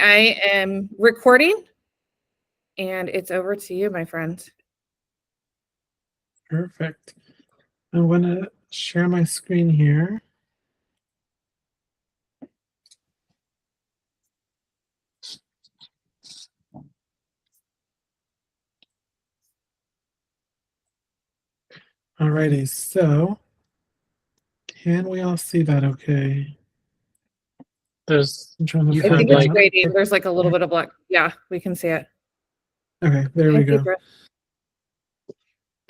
I am recording, and it's over to you, my friend. Perfect. I'm going to share my screen here. Alrighty, so can we all see that okay? There's I'm trying to You I have think find it's like- waiting. There's like a little bit of black. Yeah, we can see it. Okay, there we Thank you, go. Brett.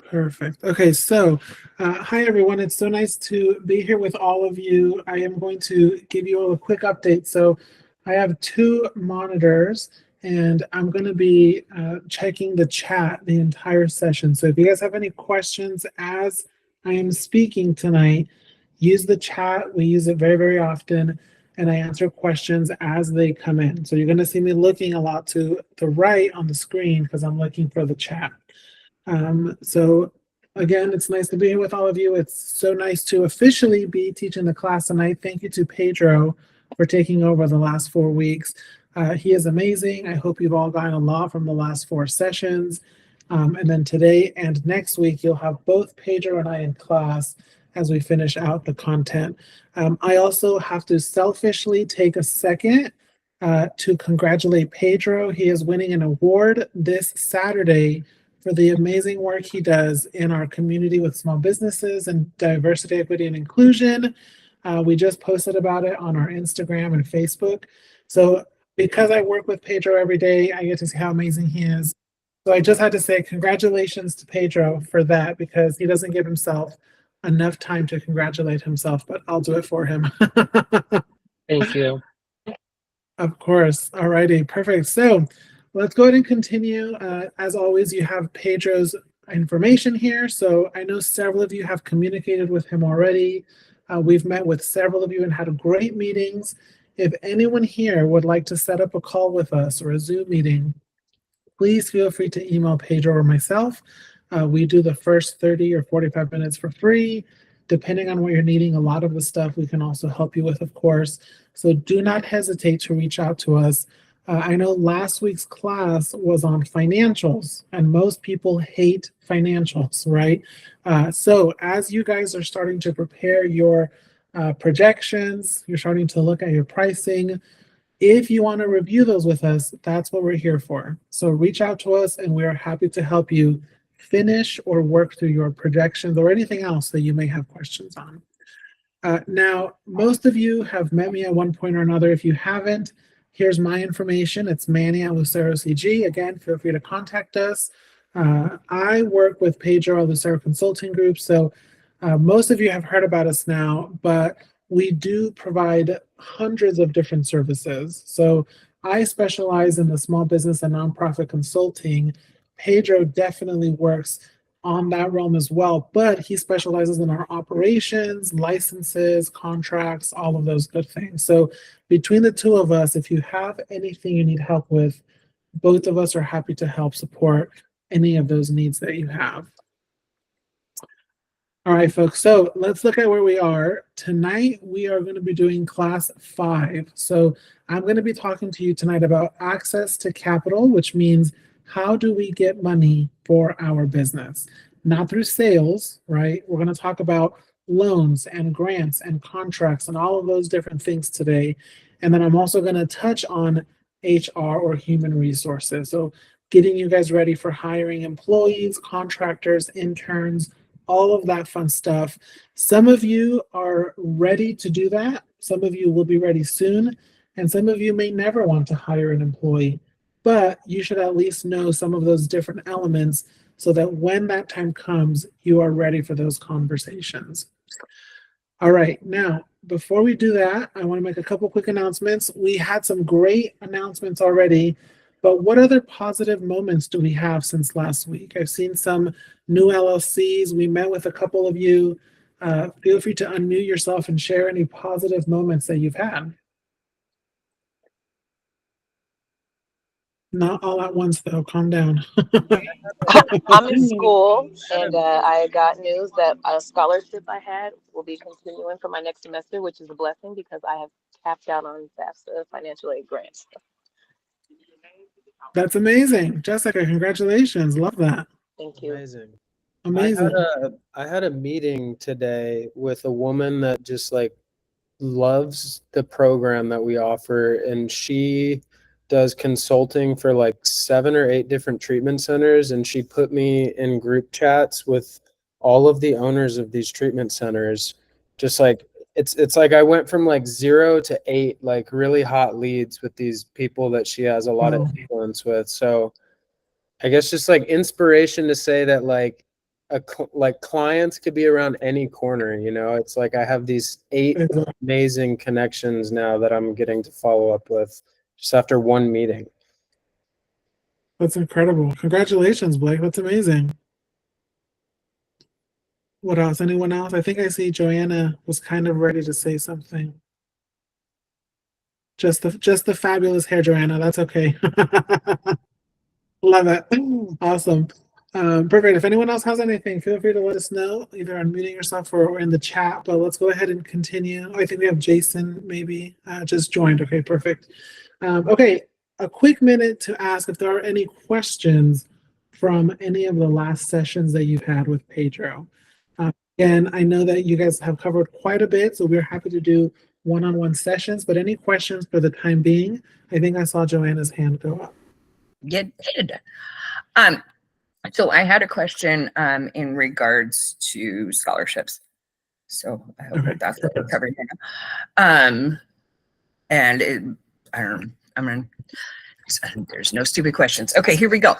Perfect. Okay, so hi everyone. It's so nice to be here with all of you. I am going to give you all a quick update. So I have two monitors and I'm going to be checking the chat the entire session. So if you guys have any questions as I am speaking tonight, use the chat. We use it very, very often, and I answer questions as they come in. So you're going to see me looking a lot to the right on the screen because I'm looking for the chat. So again, it's nice to be here with all of you. It's so nice to officially be teaching the class tonight. Thank you to Pedro for taking over the last 4 weeks. He is amazing. I hope you've all gotten a lot from the last 4 sessions. And then today and next week, you'll have both Pedro and I in class as we finish out the content. I also have to selfishly take a second to congratulate Pedro. He is winning an award this Saturday for the amazing work he does in our community with small businesses and diversity, equity, and inclusion. We just posted about it on our Instagram and Facebook. So because I work with Pedro every day, I get to see how amazing he is. So I just had to say congratulations to Pedro for that because he doesn't give himself enough time to congratulate himself, but I'll do it for him. Thank you. Of course. All righty. Perfect. So let's go ahead and continue. As always, you have Pedro's information here. So I know several of you have communicated with him already. We've met with several of you and had great meetings. If anyone here would like to set up a call with us or a Zoom meeting, please feel free to email Pedro or myself. We do the first 30 or 45 minutes for free. Depending on what you're needing, a lot of the stuff we can also help you with, of course. So do not hesitate to reach out to us. I know last week's class was on financials, and most people hate financials, right? So as you guys are starting to prepare your projections, you're starting to look at your pricing, if you want to review those with us, that's what we're here for. So reach out to us and we are happy to help you finish or work through your projections or anything else that you may have questions on. Now, most of you have met me at one point or another. If you haven't, here's my information. It's Manny at Lucero CG. Again, feel free to contact us. I work with Pedro at Lucero Consulting Group. So most of you have heard about us now, but we do provide hundreds of different services. So I specialize in the small business and nonprofit consulting. Pedro definitely works on that realm as well, but he specializes in our operations, licenses, contracts, all of those good things. So between the two of us, if you have anything you need help with, both of us are happy to help support any of those needs that you have. All right, folks, so let's look at where we are. Tonight, we are going to be doing class 5. So I'm going to be talking to you tonight about access to capital, which means how do we get money for our business? Not through sales, right? We're going to talk about loans and grants and contracts and all of those different things today. And then I'm also going to touch on HR or human resources. So getting you guys ready for hiring employees, contractors, interns, all of that fun stuff. Some of you are ready to do that. Some of you will be ready soon. And some of you may never want to hire an employee, but you should at least know some of those different elements so that when that time comes, you are ready for those conversations. All right, now, before we do that, I want to make a couple quick announcements. We had some great announcements already, but what other positive moments do we have since last week? I've seen some new LLCs. We met with a couple of you. Feel free to unmute yourself and share any positive moments that you've had. Not all at once, though. Calm down. I'm in school, and I got news that a scholarship I had will be continuing for my next semester, which is a blessing because I have tapped out on FAFSA financial aid grants. That's amazing. Jessica, congratulations. Love that. Thank you. Amazing. Amazing. I had a meeting today with a woman that just like loves the program that we offer, and she does consulting for like 7 or 8 different treatment centers, and she put me in group chats with all of the owners of these treatment centers. Just like it's like I went from like 0 to 8 like really hot leads with these people that she has a lot of Wow. influence with. So I guess just like inspiration to say that like like clients could be around any corner, you know. It's like I have these 8 amazing connections now that I'm getting to follow up with just after one meeting. That's incredible. Congratulations, Blake. That's amazing. What else? Anyone else? I think I see Joanna was kind of ready to say something. Just the fabulous hair, Joanna. That's okay. Love it. Awesome. Perfect. If anyone else has anything, feel free to let us know, either unmuting yourself or in the chat. But let's go ahead and continue. I think we have Jason maybe just joined. Okay, perfect. Okay, a quick minute to ask if there are any questions from any of the last sessions that you've had with Pedro. Again, I know that you guys have covered quite a bit, so we're happy to do one-on-one sessions, but any questions for the time being? I think I saw Joanna's hand go up. You did. So I had a question in regards to scholarships. So I hope Okay. that's what we're covering now. And there's no stupid questions. Okay, here we go.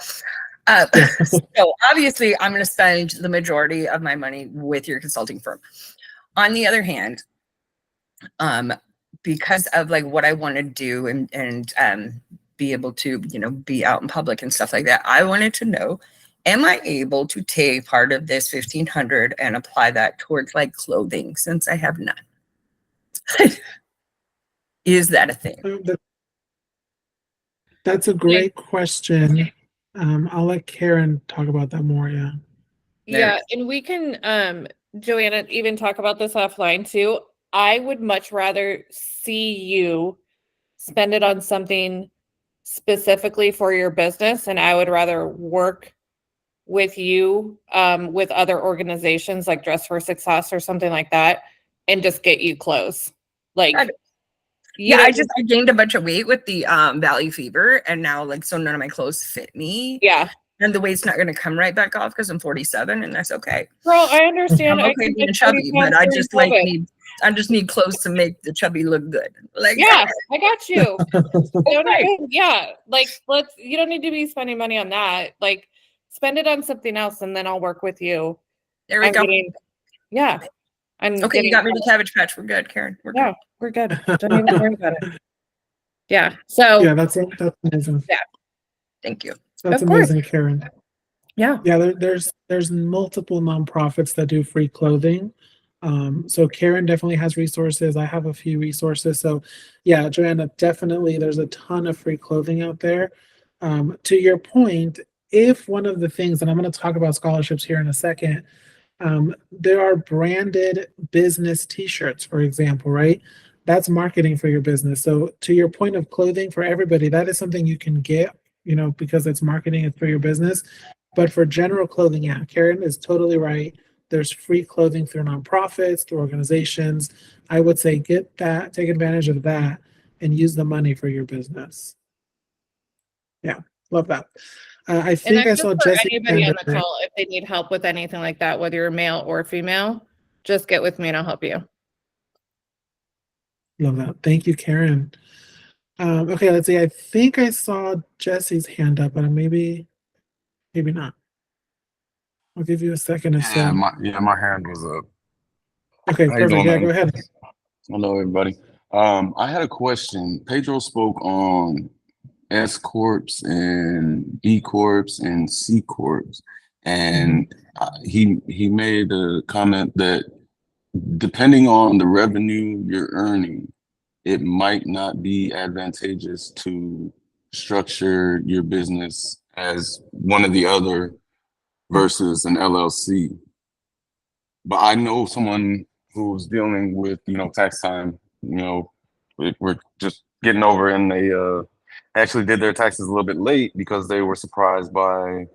So obviously I'm going to spend the majority of my money with your consulting firm. On the other hand, because of like what I want to do and be able to, you know, be out in public and stuff like that, I wanted to know, am I able to take part of this $1,500 and apply that towards like clothing since I have none? Is that a thing? That's a great question. I'll let Karen talk about that more. Yeah. Yeah, and we can, Joanna, even talk about this offline too. I would much rather see you spend it on something specifically for your business, and I would rather work with you with other organizations like Dress for Success or something like that, and just get you close. Like, yeah, I gained a bunch of weight with the Valley Fever, and now like so none of my clothes fit me. Yeah. And the weight's not going to come right back off because I'm 47, and that's okay. Girl, I understand. I'm okay being chubby, but I just like need clothes to make the chubby look good. Like, yeah, I got you. Yeah, like you don't need to be spending money on that. Like, spend it on something else, and then I'll work with you. There we go. Yeah. Okay, you got me the Cabbage Patch. We're good, Karen. We're good. Don't even worry about it. Yeah. So yeah, that's amazing. Yeah. Thank you. That's amazing, Karen. Yeah. Yeah, there's multiple nonprofits that do free clothing. So Karen definitely has resources. I have a few resources. So yeah, Joanna, definitely there's a ton of free clothing out there. To your point, if one of the things, and I'm going to talk about scholarships here in a second, there are branded business t-shirts, for example, right? That's marketing for your business. So to your point of clothing for everybody, that is something you can get, you know, because it's marketing, it's for your business. But for general clothing, yeah, Karen is totally right. There's free clothing through nonprofits, through organizations. I would say get that, take advantage of that, and use the money for your business. Yeah, love that. I think I saw Jesse. Anybody on the call, if they need help with anything like that, whether you're male or female, just get with me and I'll help you. Love that. Thank you, Karen. Okay, let's see. I think I saw Jesse's hand up, but maybe not. I'll give you a second or so. My hand was up. Okay, perfect. Yeah, go ahead. Hello, everybody. I had a question. Pedro spoke on S Corps and B Corps and C Corps, and he made a comment that depending on the revenue you're earning, it might not be advantageous to structure your business as one or the other versus an LLC. But I know someone who's dealing with, tax time, we're just getting over in actually did their taxes a little bit late because they were surprised by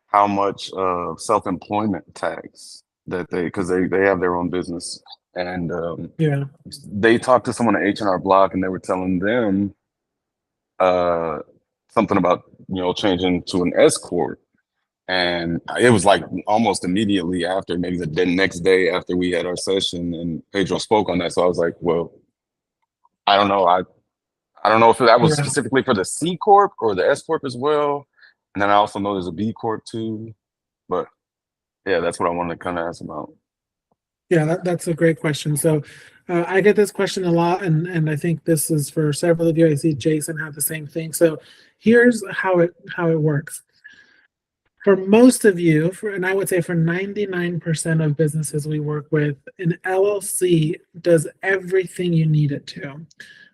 how much self-employment tax that because they have their own business. And Yeah. they talked to someone at H&R Block and they were telling them something about, changing to an S corp. And it was like almost immediately after, maybe the next day after we had our session, and Pedro spoke on that. So I was like, well, I don't know. I don't know if that was Yeah. specifically for the C corp or the S corp as well. And then I also know there's a B corp too. But yeah, that's what I wanted to kind of ask about. Yeah, that's a great question. So I get this question a lot, and I think this is for several of you. I see Jason have the same thing. So here's how it works. For most of you, and I would say for 99% of businesses we work with, an LLC does everything you need it to.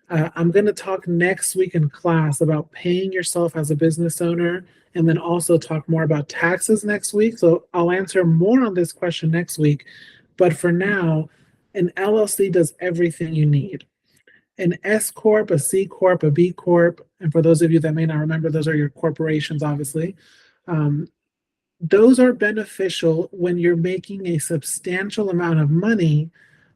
I'm going to talk next week in class about paying yourself as a business owner, and then also talk more about taxes next week. So I'll answer more on this question next week. But for now, an LLC does everything you need. An S Corp, a C Corp, a B Corp, and for those of you that may not remember, those are your corporations, obviously. Those are beneficial when you're making a substantial amount of money,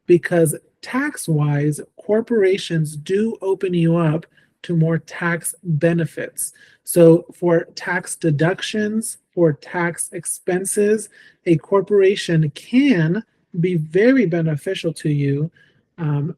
because tax-wise, corporations do open you up to more tax benefits. So for tax deductions, for tax expenses, a corporation can be very beneficial to you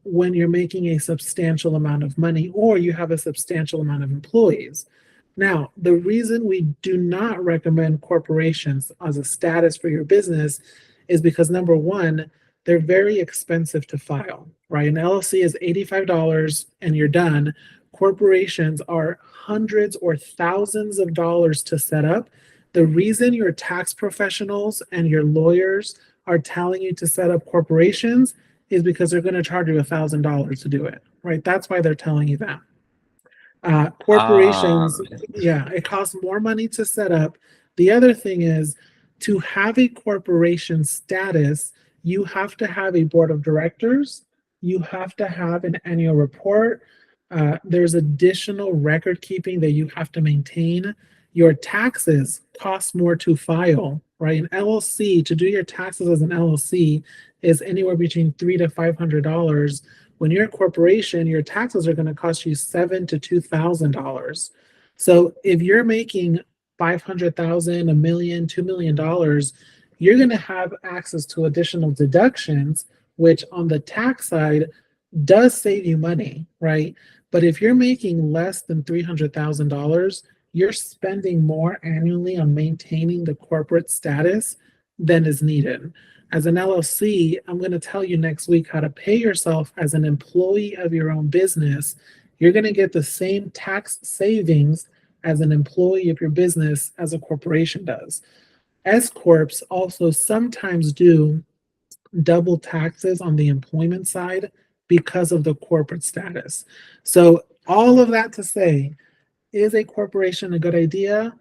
when you're making a substantial amount of money or you have a substantial amount of employees. Now, the reason we do not recommend corporations as a status for your business is because, number one, they're very expensive to file, right? An LLC is $85 and you're done. Corporations are hundreds or thousands of dollars to set up. The reason your tax professionals and your lawyers are telling you to set up corporations is because they're going to charge you $1,000 to do it, right? That's why they're telling you that. Corporations, yeah, it costs more money to set up. The other thing is, to have a corporation status, you have to have a board of directors, you have to have an annual report, there's additional record keeping that you have to maintain. Your taxes cost more to file, right? An LLC, to do your taxes as an LLC, is anywhere between $300 to $500. When you're a corporation, your taxes are going to cost you $7,000 to $2,000. So if you're making $500,000, $1 million, $2 million, you're going to have access to additional deductions, which on the tax side does save you money, right? But if you're making less than $300,000, you're spending more annually on maintaining the corporate status than is needed. As an LLC, I'm going to tell you next week how to pay yourself as an employee of your own business. You're going to get the same tax savings as an employee of your business as a corporation does. S Corps also sometimes do double taxes on the employment side because of the corporate status. So all of that to say, is a corporation a good idea?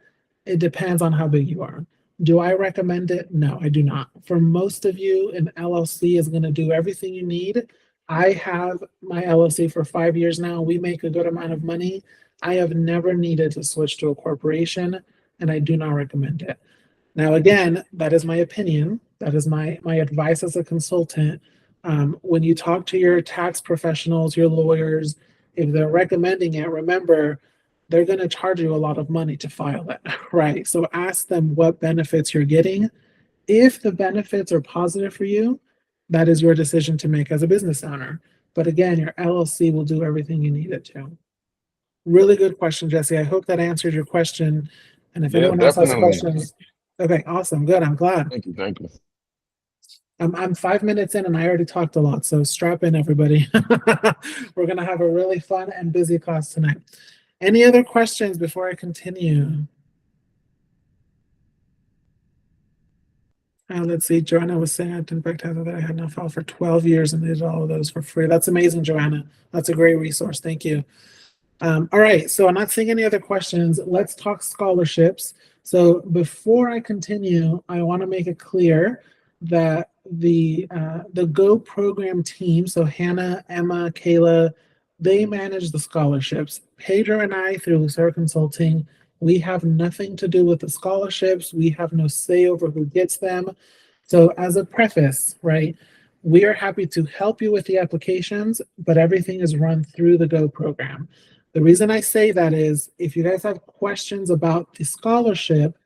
It depends on how big you are. Do I recommend it? No, I do not. For most of you, an LLC is going to do everything you need. I have my LLC for 5 years now. We make a good amount of money. I have never needed to switch to a corporation, and I do not recommend it. Now, again, that is my opinion. That is my advice as a consultant. When you talk to your tax professionals, your lawyers, if they're recommending it, remember, they're going to charge you a lot of money to file it, right? So ask them what benefits you're getting. If the benefits are positive for you, that is your decision to make as a business owner. But again, your LLC will do everything you need it to. Really good question, Jesse. I hope that answered your question. And if anyone else has questions, okay, awesome, good. I'm glad. Thank you. Thank you. I'm 5 minutes in and I already talked a lot, so strap in, everybody. We're going to have a really fun and busy class tonight. Any other questions before I continue? Let's see, Joanna was saying I didn't back that I had not filed for 12 years and did all of those for free. That's amazing, Joanna. That's a great resource. Thank you. All right, so I'm not seeing any other questions. Let's talk scholarships. So before I continue, I want to make it clear that the Go program team, so Hannah, Emma, Kayla, they manage the scholarships. Pedro and I, through Lucero Consulting, we have nothing to do with the scholarships. We have no say over who gets them. So as a preface, right, we are happy to help you with the applications, but everything is run through the GO program. The reason I say that is if you guys have questions about the scholarship,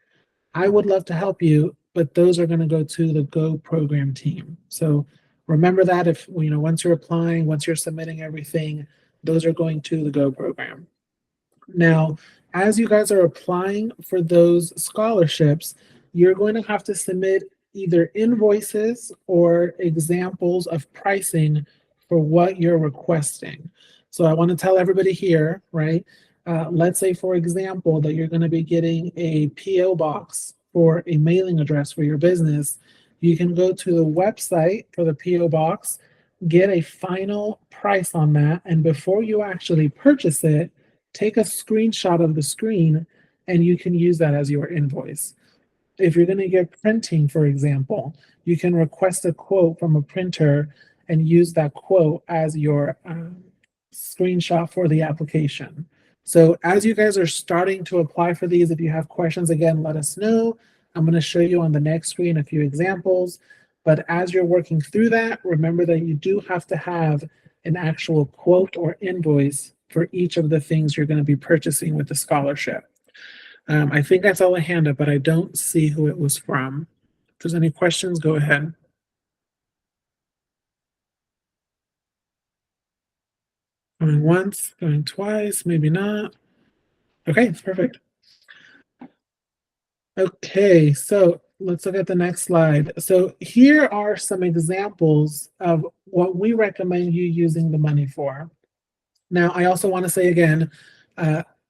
I would love to help you, but those are going to go to the GO program team. So remember that if, once you're applying, once you're submitting everything, those are going to the GO program. Now, as you guys are applying for those scholarships, you're going to have to submit either invoices or examples of pricing for what you're requesting. So I want to tell everybody here, right? Let's say, for example, that you're going to be getting a PO box for a mailing address for your business. You can go to the website for the PO box, get a final price on that, and before you actually purchase it, take a screenshot of the screen and you can use that as your invoice. If you're going to get printing, for example, you can request a quote from a printer and use that quote as your screenshot for the application. So as you guys are starting to apply for these, if you have questions, again, let us know. I'm going to show you on the next screen a few examples. But as you're working through that, remember that you do have to have an actual quote or invoice for each of the things you're going to be purchasing with the scholarship. I think that's all I handed, but I don't see who it was from. If there's any questions, go ahead. Going once, going twice, maybe not. Okay, perfect. Okay, so let's look at the next slide. So here are some examples of what we recommend you using the money for. Now, I also want to say again,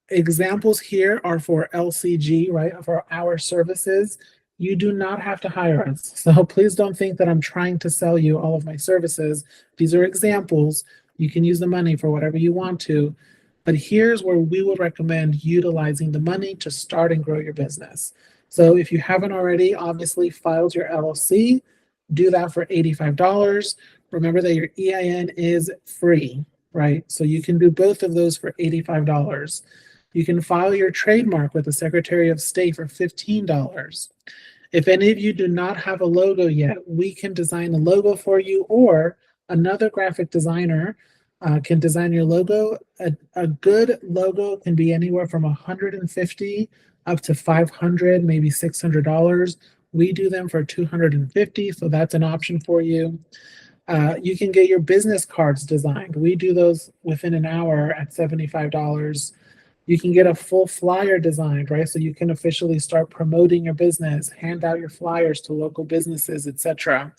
examples here are for LCG, right, for our services. You do not have to hire us. So please don't think that I'm trying to sell you all of my services. These are examples. You can use the money for whatever you want to. But here's where we would recommend utilizing the money to start and grow your business. So if you haven't already, obviously filed your LLC, do that for $85. Remember that your EIN is free, right? So you can do both of those for $85. You can file your trademark with the Secretary of State for $15. If any of you do not have a logo yet, we can design a logo for you, or another graphic designer can design your logo. A good logo can be anywhere from $150 up to $500, maybe $600. We do them for $250, so that's an option for you. You can get your business cards designed. We do those within an hour at $75. You can get a full flyer designed, right? So you can officially start promoting your business, hand out your flyers to local businesses, etc.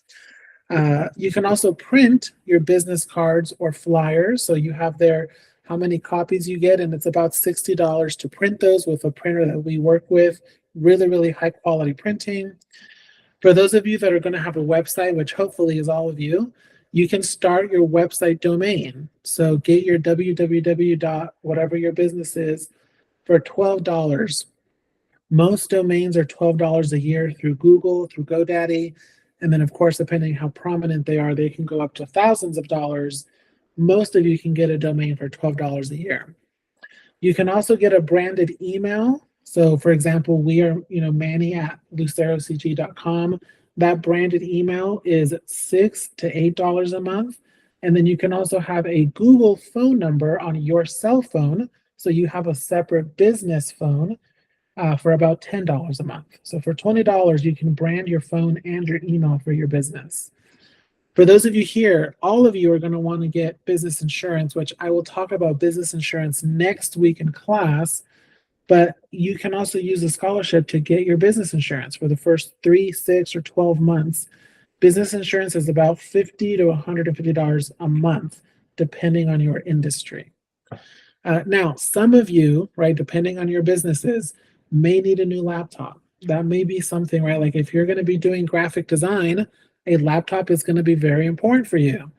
You can also print your business cards or flyers. So you have there how many copies you get, and it's about $60 to print those with a printer that we work with. Really, really high quality printing. For those of you that are going to have a website, which hopefully is all of you, you can start your website domain. So get your www. whatever your business is for $12. Most domains are $12 a year through Google, through GoDaddy. And then, of course, depending how prominent they are, they can go up to thousands of dollars. Most of you can get a domain for $12 a year. You can also get a branded email. So, for example, we are, Manny at lucerocg.com. That branded email is $6 to $8 a month. And then you can also have a Google phone number on your cell phone. So you have a separate business phone for about $10 a month. So for $20, you can brand your phone and your email for your business. For those of you here, all of you are going to want to get business insurance, which I will talk about business insurance next week in class. But you can also use a scholarship to get your business insurance for the first 3, 6, or 12 months. Business insurance is about $50 to $150 a month, depending on your industry. Now, some of you, right, depending on your businesses, may need a new laptop. That may be something, right? Like if you're going to be doing graphic design, a laptop is going to be very important for you.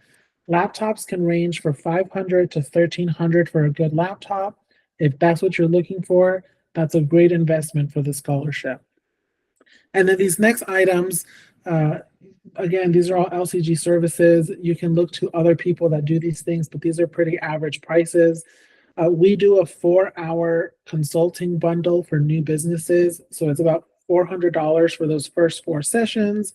Laptops can range for $500 to $1,300 for a good laptop. If that's what you're looking for, that's a great investment for the scholarship. And then these next items, again, these are all LCG services. You can look to other people that do these things, but these are pretty average prices. We do a 4-hour consulting bundle for new businesses. So it's about $400 for those first 4 sessions.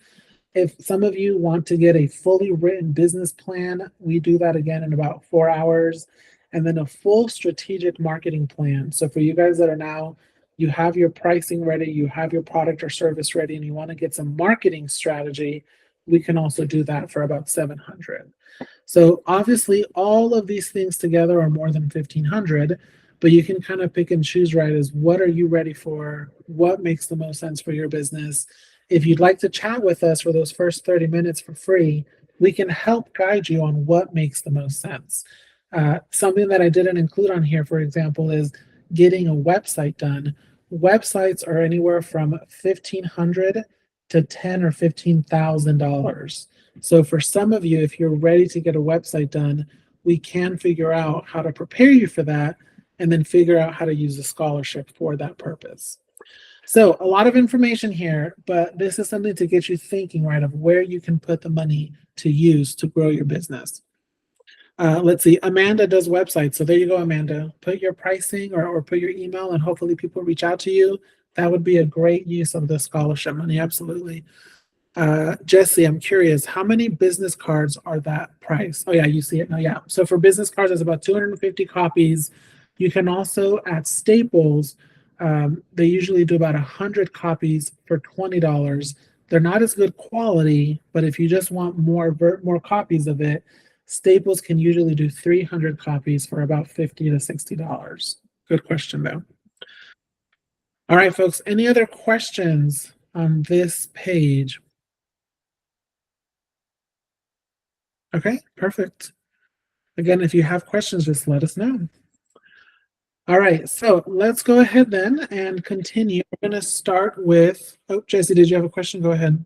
If some of you want to get a fully written business plan, we do that again in about 4 hours. And then a full strategic marketing plan. So for you guys that are now, you have your pricing ready, you have your product or service ready, and you want to get some marketing strategy, we can also do that for about $700. So obviously all of these things together are more than $1,500, but you can kind of pick and choose, right, as what are you ready for? What makes the most sense for your business? If you'd like to chat with us for those first 30 minutes for free, we can help guide you on what makes the most sense. Something that I didn't include on here, for example, is getting a website done. Websites are anywhere from $1,500 to $10,000 or $15,000. So for some of you, if you're ready to get a website done, we can figure out how to prepare you for that and then figure out how to use the scholarship for that purpose. So a lot of information here, but this is something to get you thinking, right, of where you can put the money to use to grow your business. Let's see, Amanda does websites. So there you go, Amanda. Put your pricing or put your email and hopefully people reach out to you. That would be a great use of the scholarship money, absolutely. Jesse, I'm curious, how many business cards are that price? Oh yeah, you see it now, yeah. So for business cards, it's about 250 copies. You can also, at Staples, they usually do about 100 copies for $20. They're not as good quality, but if you just want more copies of it, Staples can usually do 300 copies for about $50 to $60. Good question, though. All right, folks, any other questions on this page? Okay, perfect. Again, if you have questions, just let us know. All right, so let's go ahead then and continue. We're going to start with, oh, Jesse, did you have a question? Go ahead.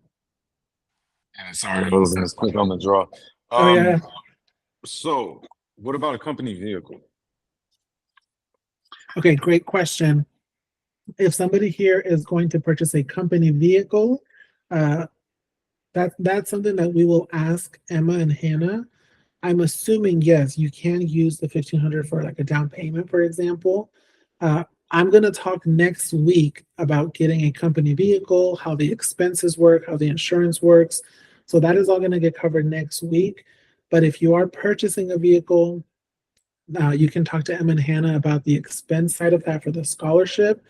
Yeah, sorry, I was gonna quick on the draw. Oh, yeah. So what about a company vehicle? Okay, great question. If somebody here is going to purchase a company vehicle, that's something that we will ask Emma and Hannah. I'm assuming, yes, you can use the $1,500 for like a down payment, for example. I'm going to talk next week about getting a company vehicle, how the expenses work, how the insurance works. So that is all going to get covered next week. But if you are purchasing a vehicle, you can talk to Emma and Hannah about the expense side of that for the scholarship.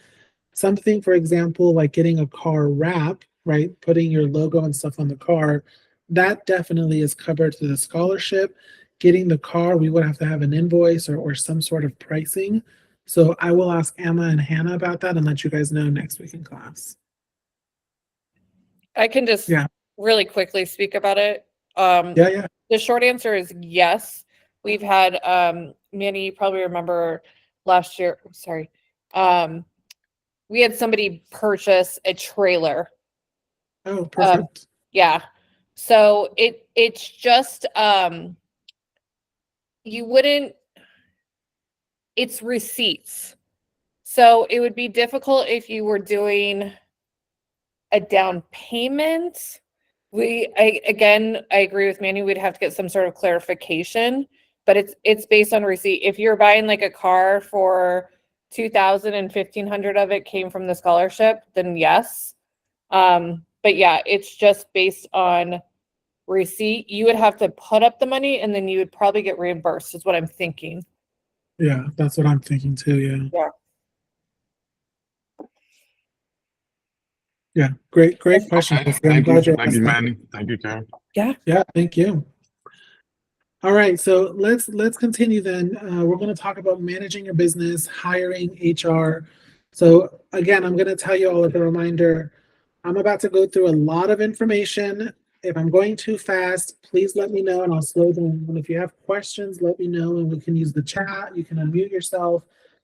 Something, for example, like getting a car wrap, right? Putting your logo and stuff on the car, that definitely is covered through the scholarship. Getting the car, we would have to have an invoice or some sort of pricing. So I will ask Emma and Hannah about that and let you guys know next week in class. I can just really quickly speak about it. Yeah. The short answer is yes. We've had Manny, you probably remember last year, sorry. We had somebody purchase a trailer. Oh, perfect. Yeah. So it's just you wouldn't, it's receipts. So it would be difficult if you were doing a down payment. I agree with Manny, we'd have to get some sort of clarification, but it's based on receipt. If you're buying like a car for $2,000 and $1,500 of it came from the scholarship, then yes. But yeah, it's just based on receipt. You would have to put up the money and then you would probably get reimbursed, is what I'm thinking. Yeah, that's what I'm thinking too. Yeah. Yeah, great question. Okay. I'm glad Thank you, Manny. Thank you, Karen. Yeah, thank you. All right, so let's continue then. We're going to talk about managing your business, hiring, HR. So again, I'm going to tell you all as a reminder, I'm about to go through a lot of information. If I'm going too fast, please let me know and I'll slow down. And if you have questions, let me know and we can use the chat. You can unmute yourself.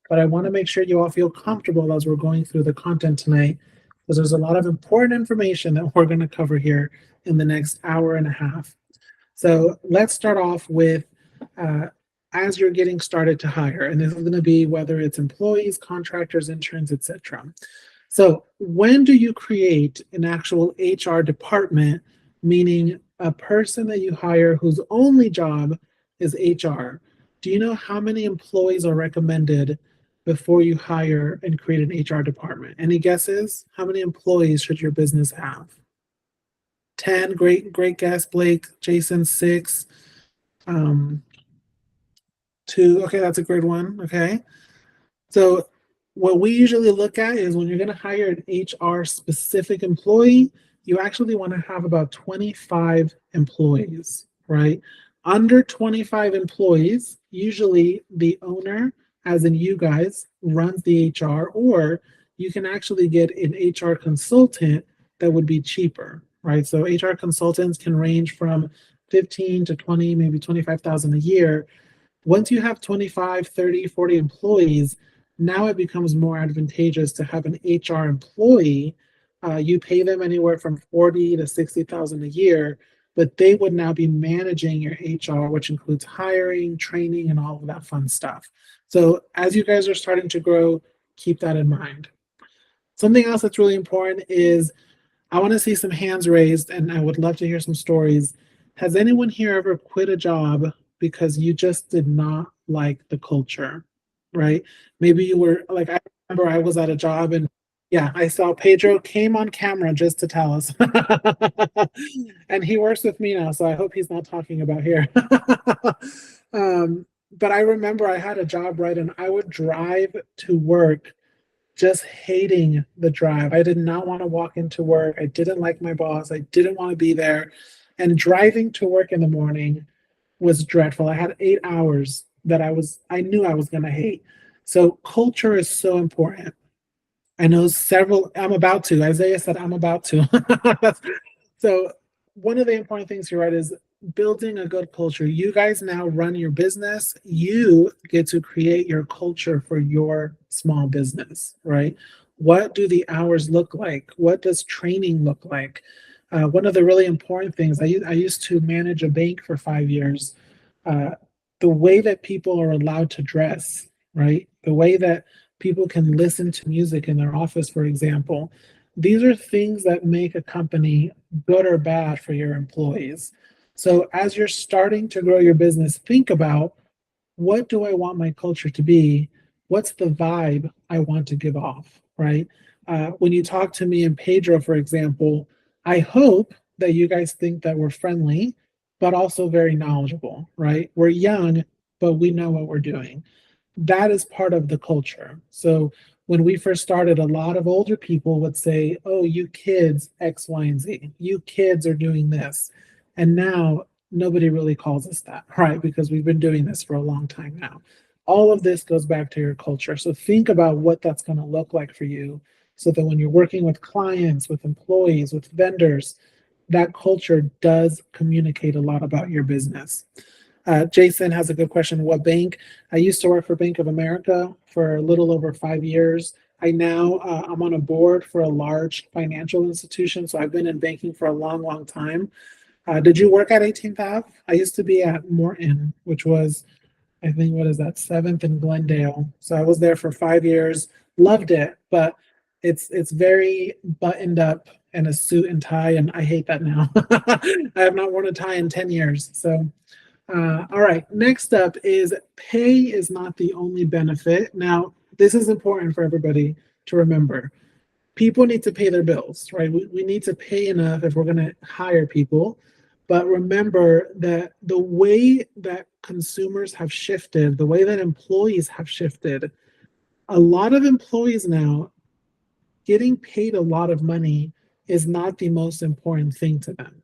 But I want to make sure you all feel comfortable as we're going through the content tonight, because there's a lot of important information that we're going to cover here in the next hour and a half. So let's start off with as you're getting started to hire, and this is going to be whether it's employees, contractors, interns, etc. So when do you create an actual HR department, meaning a person that you hire whose only job is HR? do you know how many employees are recommended before you hire and create an HR department? Any guesses? How many employees should your business have? 10, great guess, Blake. Jason, 6. 2, okay, that's a great one. Okay. So what we usually look at is when you're going to hire an HR specific employee, you actually want to have about 25 employees, right? Under 25 employees, usually the owner, as in you guys, runs the HR, or you can actually get an HR consultant that would be cheaper, right? So HR consultants can range from 15 to 20, maybe 25,000 a year. Once you have 25, 30, 40 employees, now it becomes more advantageous to have an HR employee. You pay them anywhere from 40 to 60,000 a year, but they would now be managing your HR, which includes hiring, training, and all of that fun stuff. So as you guys are starting to grow, keep that in mind. Something else that's really important is I want to see some hands raised, and I would love to hear some stories. Has anyone here ever quit a job because you just did not like the culture, right? Maybe you were like, I remember I was at a job and yeah, I saw Pedro came on camera just to tell us. And he works with me now, so I hope he's not talking about here. But I remember I had a job, right? And I would drive to work just hating the drive. I did not want to walk into work. I didn't like my boss. I didn't want to be there. And driving to work in the morning was dreadful. I had 8 hours that I knew I was going to hate. So culture is so important. I know I'm about to. Isaiah said, I'm about to. So one of the important things here, right, is building a good culture. You guys now run your business. You get to create your culture for your small business, right? What do the hours look like? What does training look like? One of the really important things, I used to manage a bank for 5 years. The way that people are allowed to dress, right? The way that people can listen to music in their office, for example. These are things that make a company good or bad for your employees. So as you're starting to grow your business, think about, what do I want my culture to be? What's the vibe I want to give off, right? When you talk to me and Pedro, for example, I hope that you guys think that we're friendly, but also very knowledgeable, right? We're young, but we know what we're doing. That is part of the culture. So when we first started, a lot of older people would say, oh, you kids, X, Y, and Z. You kids are doing this. And now nobody really calls us that, right? Because we've been doing this for a long time now. All of this goes back to your culture. So think about what that's going to look like for you so that when you're working with clients, with employees, with vendors, that culture does communicate a lot about your business. Jason has a good question. What bank? I used to work for Bank of America for a little over 5 years. I'm on a board for a large financial institution. So I've been in banking for a long time. Did you work at 18th Ave? I used to be at Morton, which was, I think, what is that, 7th and Glendale. So I was there for 5 years, loved it, but it's very buttoned up and a suit and tie, and I hate that now. I have not worn a tie in 10 years. So, all right, next up is pay is not the only benefit. Now, this is important for everybody to remember. People need to pay their bills, right? We need to pay enough if we're going to hire people. But remember that the way that consumers have shifted, the way that employees have shifted, a lot of employees now, getting paid a lot of money is not the most important thing to them.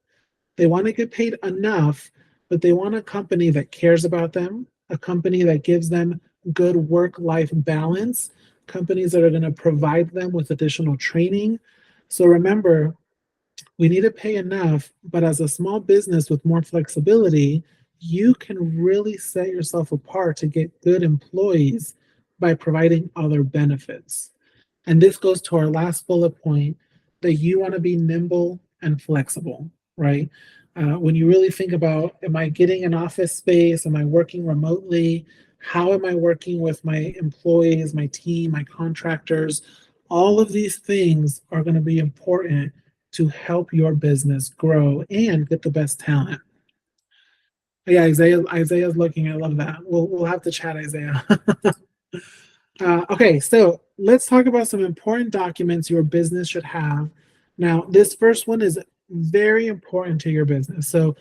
They want to get paid enough, but they want a company that cares about them, a company that gives them good work-life balance, companies that are going to provide them with additional training. So remember, we need to pay enough, but as a small business with more flexibility, you can really set yourself apart to get good employees by providing other benefits. And this goes to our last bullet point, that you want to be nimble and flexible, right? When you really think about, am I getting an office space? Am I working remotely? How am I working with my employees, my team, my contractors? All of these things are going to be important to help your business grow and get the best talent. Yeah, Isaiah's looking. I love that. We'll have to chat, Isaiah. Okay, so let's talk about some important documents your business should have. Now, this first one is very important to your business. So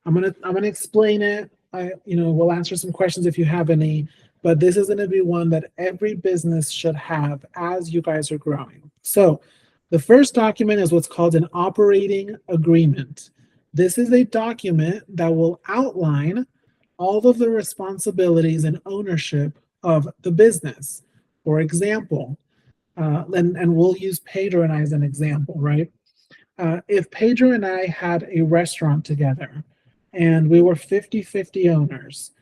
I'm gonna explain it. We'll answer some questions if you have any, but this is gonna be one that every business should have as you guys are growing. So the first document is what's called an operating agreement. This is a document that will outline all of the responsibilities and ownership of the business. For example, and we'll use Pedro and I as an example, right? If Pedro and I had a restaurant together and we were 50-50 owners,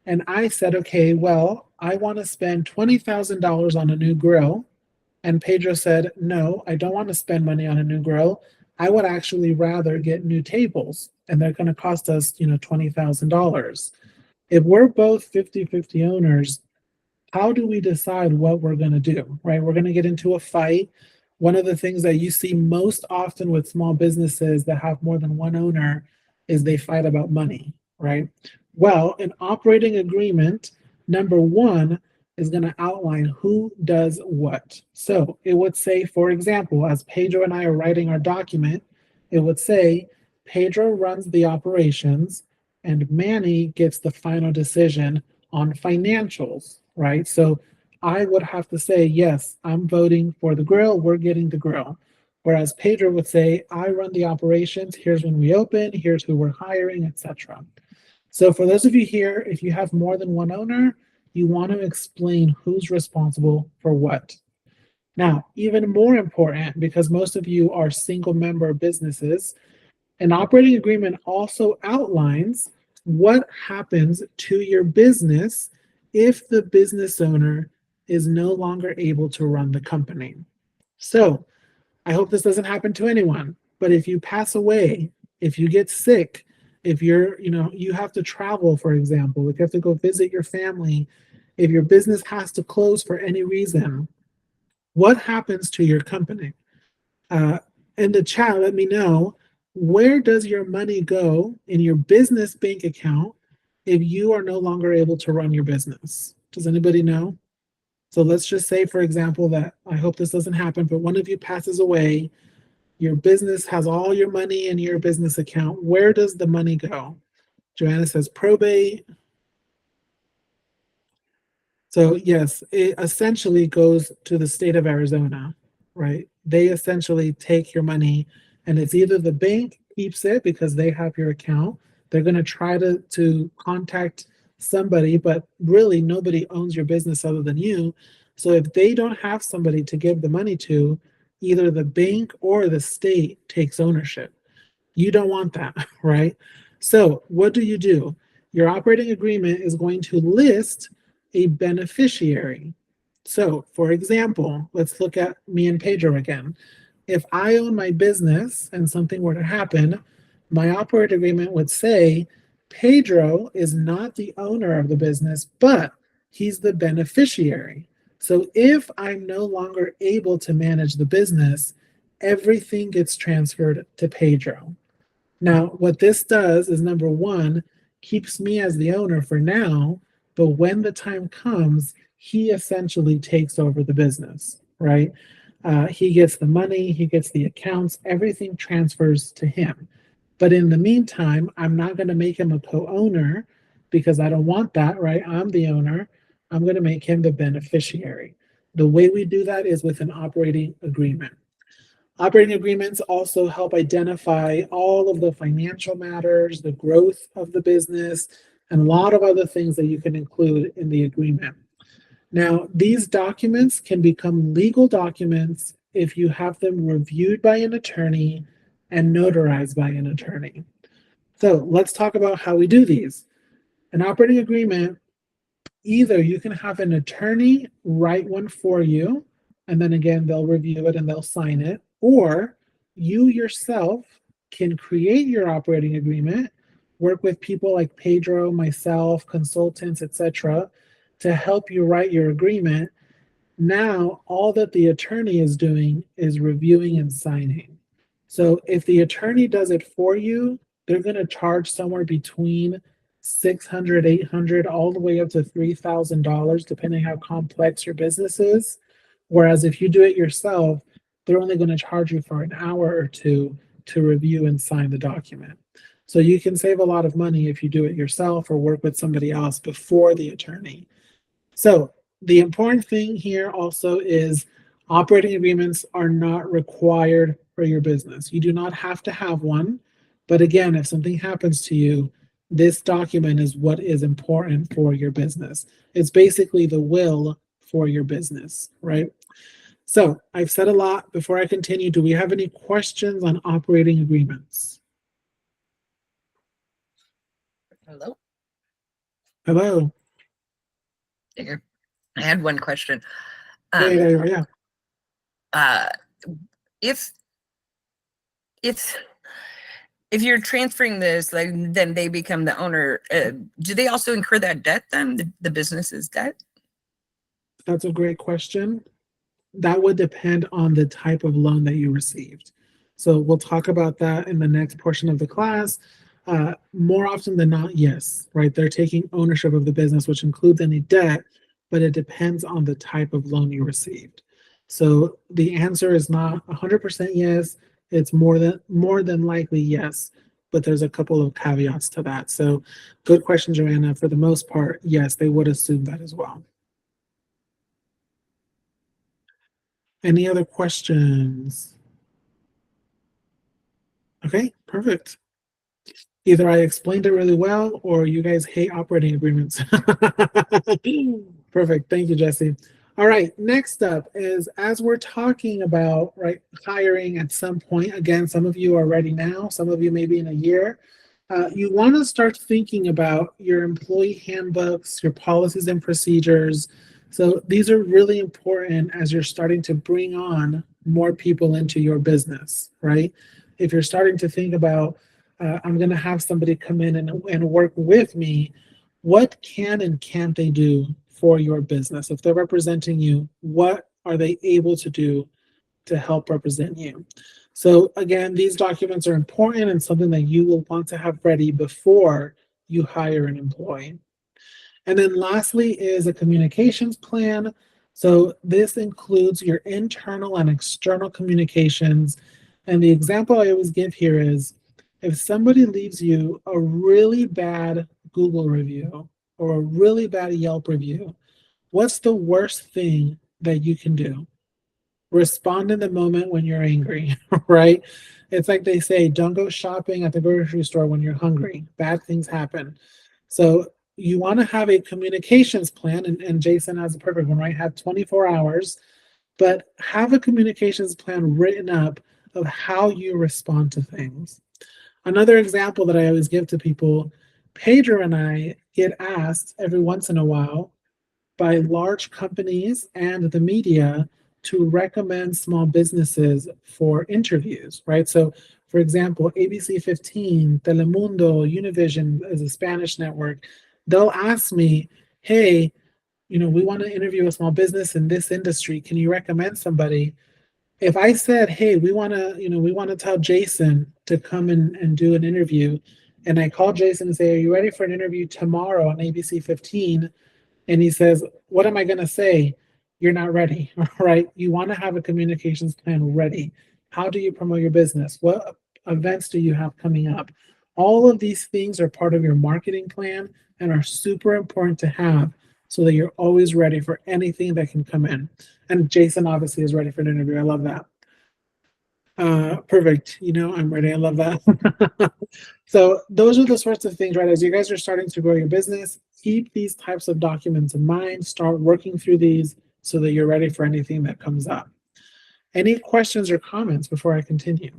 and I said, okay, well, I want to spend $20,000 on a new grill. And Pedro said, no, I don't want to spend money on a new grill. I would actually rather get new tables, and they're going to cost us, $20,000. If we're both 50-50 owners, how do we decide what we're going to do, right? We're going to get into a fight. One of the things that you see most often with small businesses that have more than one owner is they fight about money, right? Well, an operating agreement, number one, is going to outline who does what. So it would say, for example, as Pedro and I are writing our document, it would say, Pedro runs the operations and Manny gets the final decision on financials, right? So I would have to say, yes, I'm voting for the grill, we're getting the grill. Whereas Pedro would say, I run the operations, here's when we open, here's who we're hiring, etc. So for those of you here, if you have more than one owner, you want to explain who's responsible for what. Now, even more important, because most of you are single member businesses, an operating agreement also outlines what happens to your business if the business owner is no longer able to run the company. So I hope this doesn't happen to anyone, but if you pass away, if you get sick, if you have to travel, for example, if you have to go visit your family, if your business has to close for any reason, what happens to your company? In the chat, let me know, where does your money go in your business bank account if you are no longer able to run your business? Does anybody know? So let's just say, for example, that I hope this doesn't happen, but one of you passes away, your business has all your money in your business account. Where does the money go? Joanna says probate. So yes, it essentially goes to the state of Arizona, right? They essentially take your money, and it's either the bank keeps it because they have your account. They're going to try to contact somebody, but really nobody owns your business other than you. So if they don't have somebody to give the money to, either the bank or the state takes ownership. You don't want that, right? So what do? Your operating agreement is going to list a beneficiary. So for example, let's look at me and Pedro again. If I own my business and something were to happen, my operating agreement would say, Pedro is not the owner of the business, but he's the beneficiary. So if I'm no longer able to manage the business, everything gets transferred to Pedro. Now, what this does is, number one, keeps me as the owner for now, but when the time comes, he essentially takes over the business, right? He gets the money, he gets the accounts, everything transfers to him. But in the meantime, I'm not going to make him a co-owner because I don't want that, right? I'm the owner. I'm going to make him the beneficiary. The way we do that is with an operating agreement. Operating agreements also help identify all of the financial matters, the growth of the business, and a lot of other things that you can include in the agreement. Now, these documents can become legal documents if you have them reviewed by an attorney and notarized by an attorney. So let's talk about how we do these. An operating agreement, either you can have an attorney write one for you, and then again, they'll review it and they'll sign it, or you yourself can create your operating agreement, work with people like Pedro, myself, consultants, etc., to help you write your agreement. Now, all that the attorney is doing is reviewing and signing. So if the attorney does it for you, they're going to charge somewhere between $600, $800, all the way up to $3,000, depending how complex your business is. Whereas if you do it yourself, they're only going to charge you for an hour or two to review and sign the document. So you can save a lot of money if you do it yourself or work with somebody else before the attorney. So the important thing here also is operating agreements are not required for your business. You do not have to have one. But again, if something happens to you, this document is what is important for your business. It's basically the will for your business, right? So I've said a lot. Before I continue, do we have any questions on operating agreements? Hello. Hello? There. I had one question. Hey, there you are, yeah. If you're transferring this, like, then they become the owner. Do they also incur that debt then, the business's debt? That's a great question. That would depend on the type of loan that you received. So we'll talk about that in the next portion of the class. More often than not, yes, right? They're taking ownership of the business, which includes any debt, but it depends on the type of loan you received. So the answer is not 100% yes. It's more than likely yes, but there's a couple of caveats to that. So good question, Joanna. For the most part, yes, they would assume that as well. Any other questions? Okay, perfect. Either I explained it really well or you guys hate operating agreements. Perfect. Thank you, Jesse. All right, next up is, as we're talking about, right, hiring at some point, again, some of you are ready now, some of you maybe in a year, you want to start thinking about your employee handbooks, your policies and procedures. So these are really important as you're starting to bring on more people into your business, right? If you're starting to think about, I'm going to have somebody come in and work with me, what can and can't they do for your business? If they're representing you, what are they able to do to help represent you? So again, these documents are important and something that you will want to have ready before you hire an employee. And then lastly is a communications plan. So this includes your internal and external communications. And the example I always give here is, if somebody leaves you a really bad Google review or a really bad Yelp review, what's the worst thing that you can do? Respond in the moment when you're angry, right? It's like they say, don't go shopping at the grocery store when you're hungry. Bad things happen. So you want to have a communications plan, and Jason has a perfect one, right? Have 24 hours, but have a communications plan written up of how you respond to things. Another example that I always give to people, Pedro and I get asked every once in a while by large companies and the media to recommend small businesses for interviews, right? So for example, ABC 15, Telemundo, Univision is a Spanish network. They'll ask me, hey, we want to interview a small business in this industry. Can you recommend somebody? If I said, hey, we want to tell Jason to come and do an interview, and I call Jason and say, are you ready for an interview tomorrow on ABC 15? And he says, what am I going to say? You're not ready, right? You want to have a communications plan ready. How do you promote your business? What events do you have coming up? All of these things are part of your marketing plan and are super important to have so that you're always ready for anything that can come in. And Jason obviously is ready for an interview. I love that. Perfect. I'm ready. I love that. So those are the sorts of things, right? As you guys are starting to grow your business, keep these types of documents in mind, start working through these so that you're ready for anything that comes up. Any questions or comments before I continue?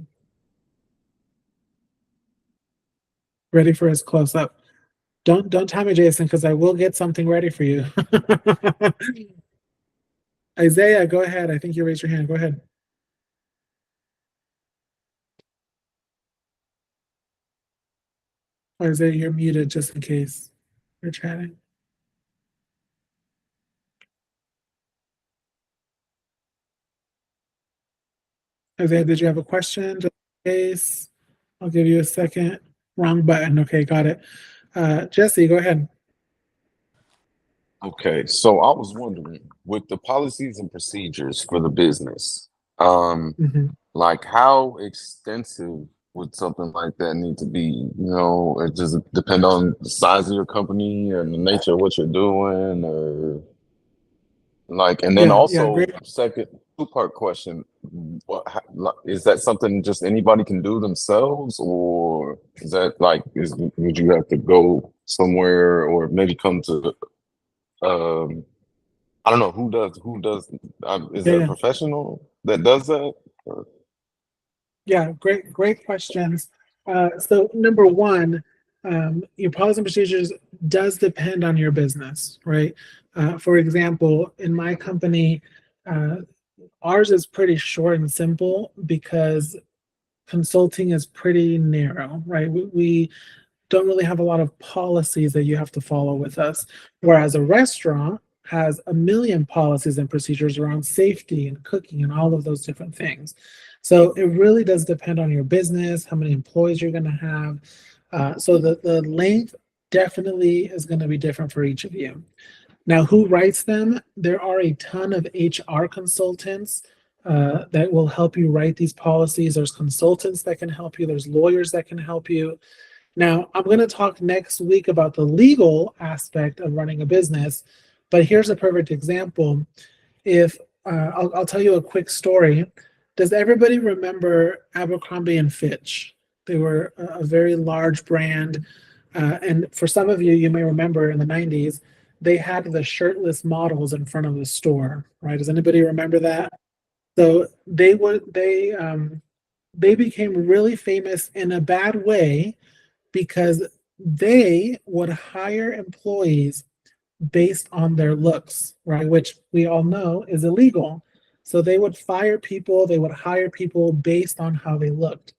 Ready for his close up. Don't tell me, Jason, because I will get something ready for you. Isaiah, go ahead. I think you raised your hand. Go ahead. Isaiah, you're muted just in case you're chatting. Isaiah, did you have a question? Just in case. I'll give you a second. Wrong button. Okay, got it. Jesse, go ahead. Okay, so I was wondering, with the policies and procedures for the business, Mhm. like how extensive would something like that need to be? It just depend on the size of your company and the nature of what you're doing, or like, and then Yeah, also great. second two-part question, is that something just anybody can do themselves, or is that like, would you have to go somewhere or maybe come to, um, I don't know who does, is Yeah, it a yeah. professional that does that? Or- Yeah, great questions. So number one, your policies and procedures does depend on your business, right? For example, in my company, uh, ours is pretty short and simple because consulting is pretty narrow, right? We don't really have a lot of policies that you have to follow with us, whereas a restaurant has a million policies and procedures around safety and cooking and all of those different things. So it really does depend on your business, how many employees you're going to have. So the length definitely is going to be different for each of you. Now, who writes them? There are a ton of HR consultants that will help you write these policies. There's consultants that can help you. There's lawyers that can help you. Now, I'm going to talk next week about the legal aspect of running a business, but here's a perfect example. If I'll tell you a quick story. Does everybody remember Abercrombie and Fitch? They were a very large brand, and for some of you, you may remember in the 90s, they had the shirtless models in front of the store, right? Does anybody remember that? So they became really famous in a bad way because they would hire employees based on their looks, right? Which we all know is illegal. So they would fire people, they would hire people based on how they looked.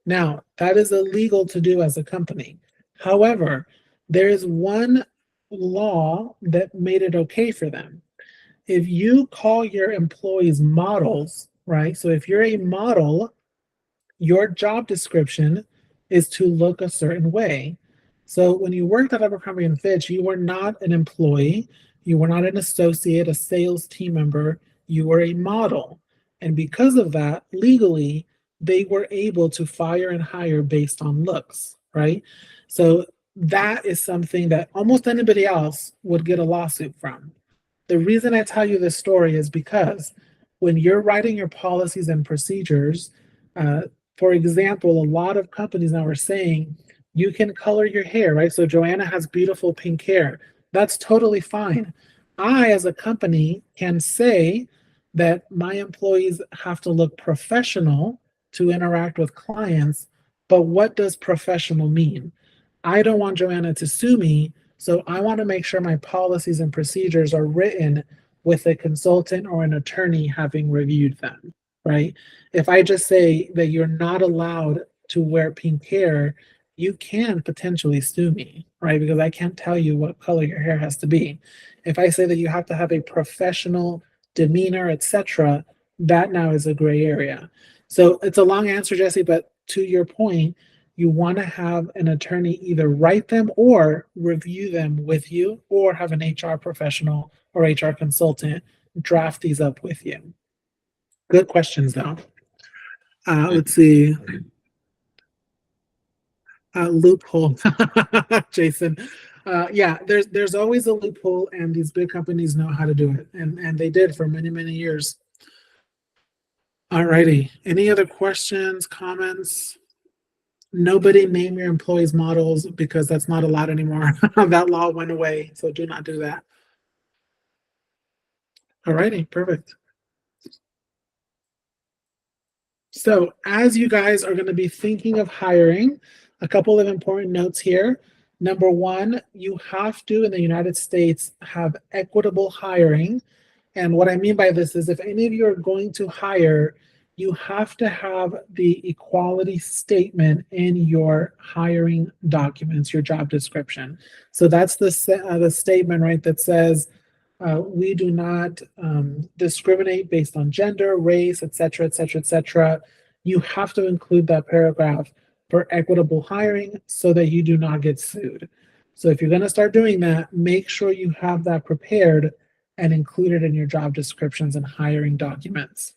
Now, that is illegal to do as a company. However, there is one law that made it okay for them. If you call your employees models, right? So if you're a model, your job description is to look a certain way. So when you worked at Abercrombie and Fitch, you were not an employee, you were not an associate, a sales team member, you were a model. And because of that, legally, they were able to fire and hire based on looks, right? So that is something that almost anybody else would get a lawsuit from. The reason I tell you this story is because when you're writing your policies and procedures, uh, for example, a lot of companies now are saying you can color your hair, right? So Joanna has beautiful pink hair. That's totally fine. I, as a company, can say that my employees have to look professional to interact with clients. But what does professional mean? I don't want Joanna to sue me, so I want to make sure my policies and procedures are written with a consultant or an attorney having reviewed them, right? If I just say that you're not allowed to wear pink hair, you can potentially sue me, right? Because I can't tell you what color your hair has to be. If I say that you have to have a professional demeanor, etc., that now is a gray area. So it's a long answer, Jesse, but to your point, you want to have an attorney either write them or review them with you, or have an HR professional or HR consultant draft these up with you. Good questions, though. Let's see. Loophole, Jason. Yeah, there's always a loophole, and these big companies know how to do it, and they did for many years. All righty. Any other questions, comments? Nobody name your employees models because that's not allowed anymore. That law went away, so do not do that. All righty, perfect. So as you guys are going to be thinking of hiring, a couple of important notes here. Number one, you have to, in the United States, have equitable hiring. And what I mean by this is if any of you are going to hire, you have to have the equality statement in your hiring documents, your job description. So that's the statement, right, that says, we do not discriminate based on gender, race, etc., etc., etc. You have to include that paragraph for equitable hiring so that you do not get sued. So if you're going to start doing that, make sure you have that prepared and included in your job descriptions and hiring documents.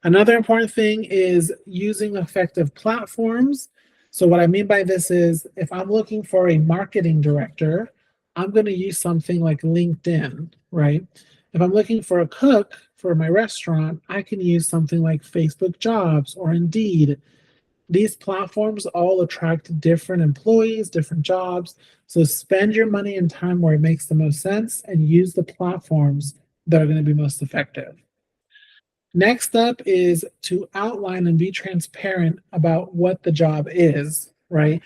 Another important thing is using effective platforms. So what I mean by this is if I'm looking for a marketing director, I'm going to use something like LinkedIn, right? If I'm looking for a cook for my restaurant, I can use something like Facebook Jobs or Indeed. These platforms all attract different employees, different jobs. So spend your money and time where it makes the most sense and use the platforms that are going to be most effective. Next up is to outline and be transparent about what the job is, right?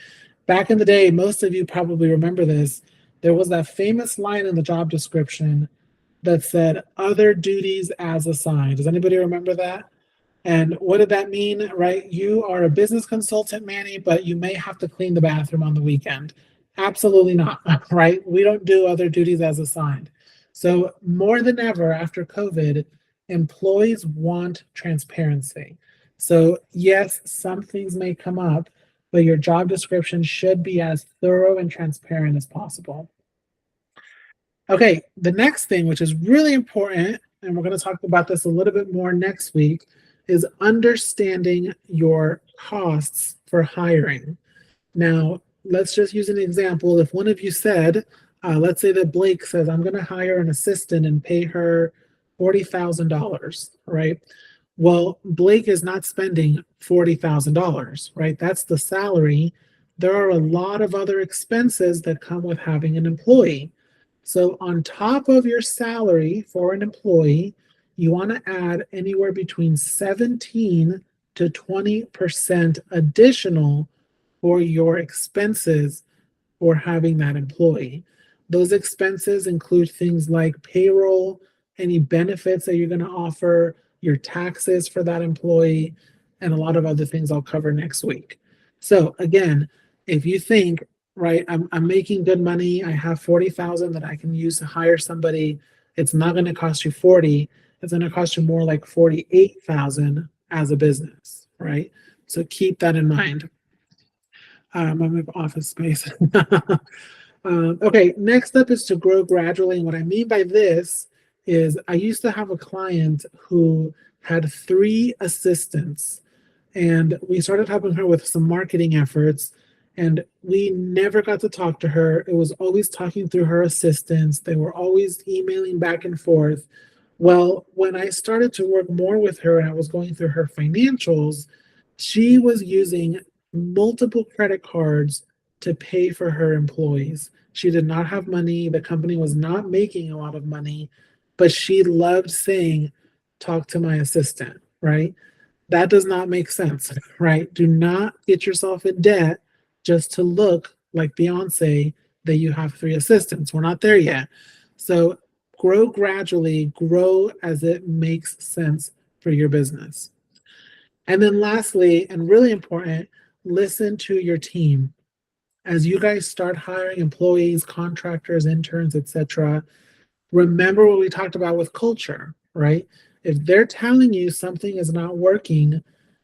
Back in the day, most of you probably remember this. There was that famous line in the job description that said other duties as assigned. Does anybody remember that? And what did that mean, right? You are a business consultant, Manny, but you may have to clean the bathroom on the weekend. Absolutely not, right? We don't do other duties as assigned. So more than ever after COVID, employees want transparency. So yes, some things may come up, but your job description should be as thorough and transparent as possible. Okay, the next thing, which is really important, and we're going to talk about this a little bit more next week, is understanding your costs for hiring. Now, let's just use an example. If one of you said, let's say that Blake says, I'm going to hire an assistant and pay her $40,000, right? Well, Blake is not spending $40,000, right? That's the salary. There are a lot of other expenses that come with having an employee. So on top of your salary for an employee, you want to add anywhere between 17 to 20% additional for your expenses for having that employee. Those expenses include things like payroll, any benefits that you're going to offer, your taxes for that employee, and a lot of other things I'll cover next week. So again, if you think, right, I'm making good money, I have 40,000 that I can use to hire somebody, it's not going to cost you 40, it's going to cost you more like 48,000 as a business, right? So keep that in mind. I'm in office space. Okay, next up is to grow gradually. And what I mean by this is I used to have a client who had 3 assistants, and we started helping her with some marketing efforts, and we never got to talk to her. It was always talking through her assistants. They were always emailing back and forth. Well, when I started to work more with her and I was going through her financials, she was using multiple credit cards to pay for her employees. She did not have money. The company was not making a lot of money, but she loved saying, talk to my assistant, right? That does not make sense, right? Do not get yourself in debt just to look like Beyonce that you have 3 assistants. We're not there yet. So grow gradually, grow as it makes sense for your business. And then lastly, and really important, listen to your team. As you guys start hiring employees, contractors, interns, etc., remember what we talked about with culture, right? If they're telling you something is not working,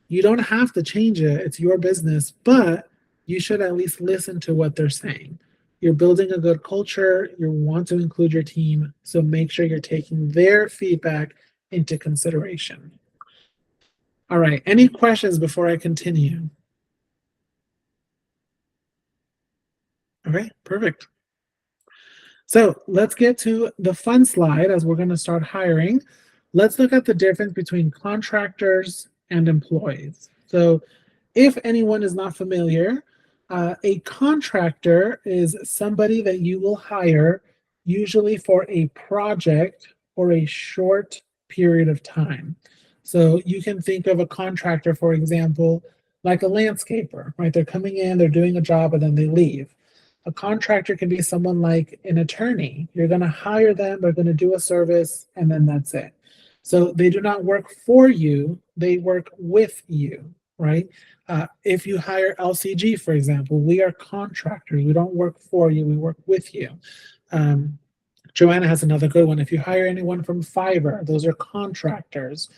you don't have to change it. It's your business, but you should at least listen to what they're saying. You're building a good culture. You want to include your team, so make sure you're taking their feedback into consideration. All right, any questions before I continue? Okay, perfect. So let's get to the fun slide as we're going to start hiring. Let's look at the difference between contractors and employees. So if anyone is not familiar, a contractor is somebody that you will hire usually for a project or a short period of time. So you can think of a contractor, for example, like a landscaper, right? They're coming in, they're doing a job, and then they leave. A contractor can be someone like an attorney. You're going to hire them, they're going to do a service, and then that's it. So they do not work for you, they work with you, right? If you hire LCG, for example, we are contractors. We don't work for you, we work with you. Joanna has another good one. If you hire anyone from Fiverr, those are contractors.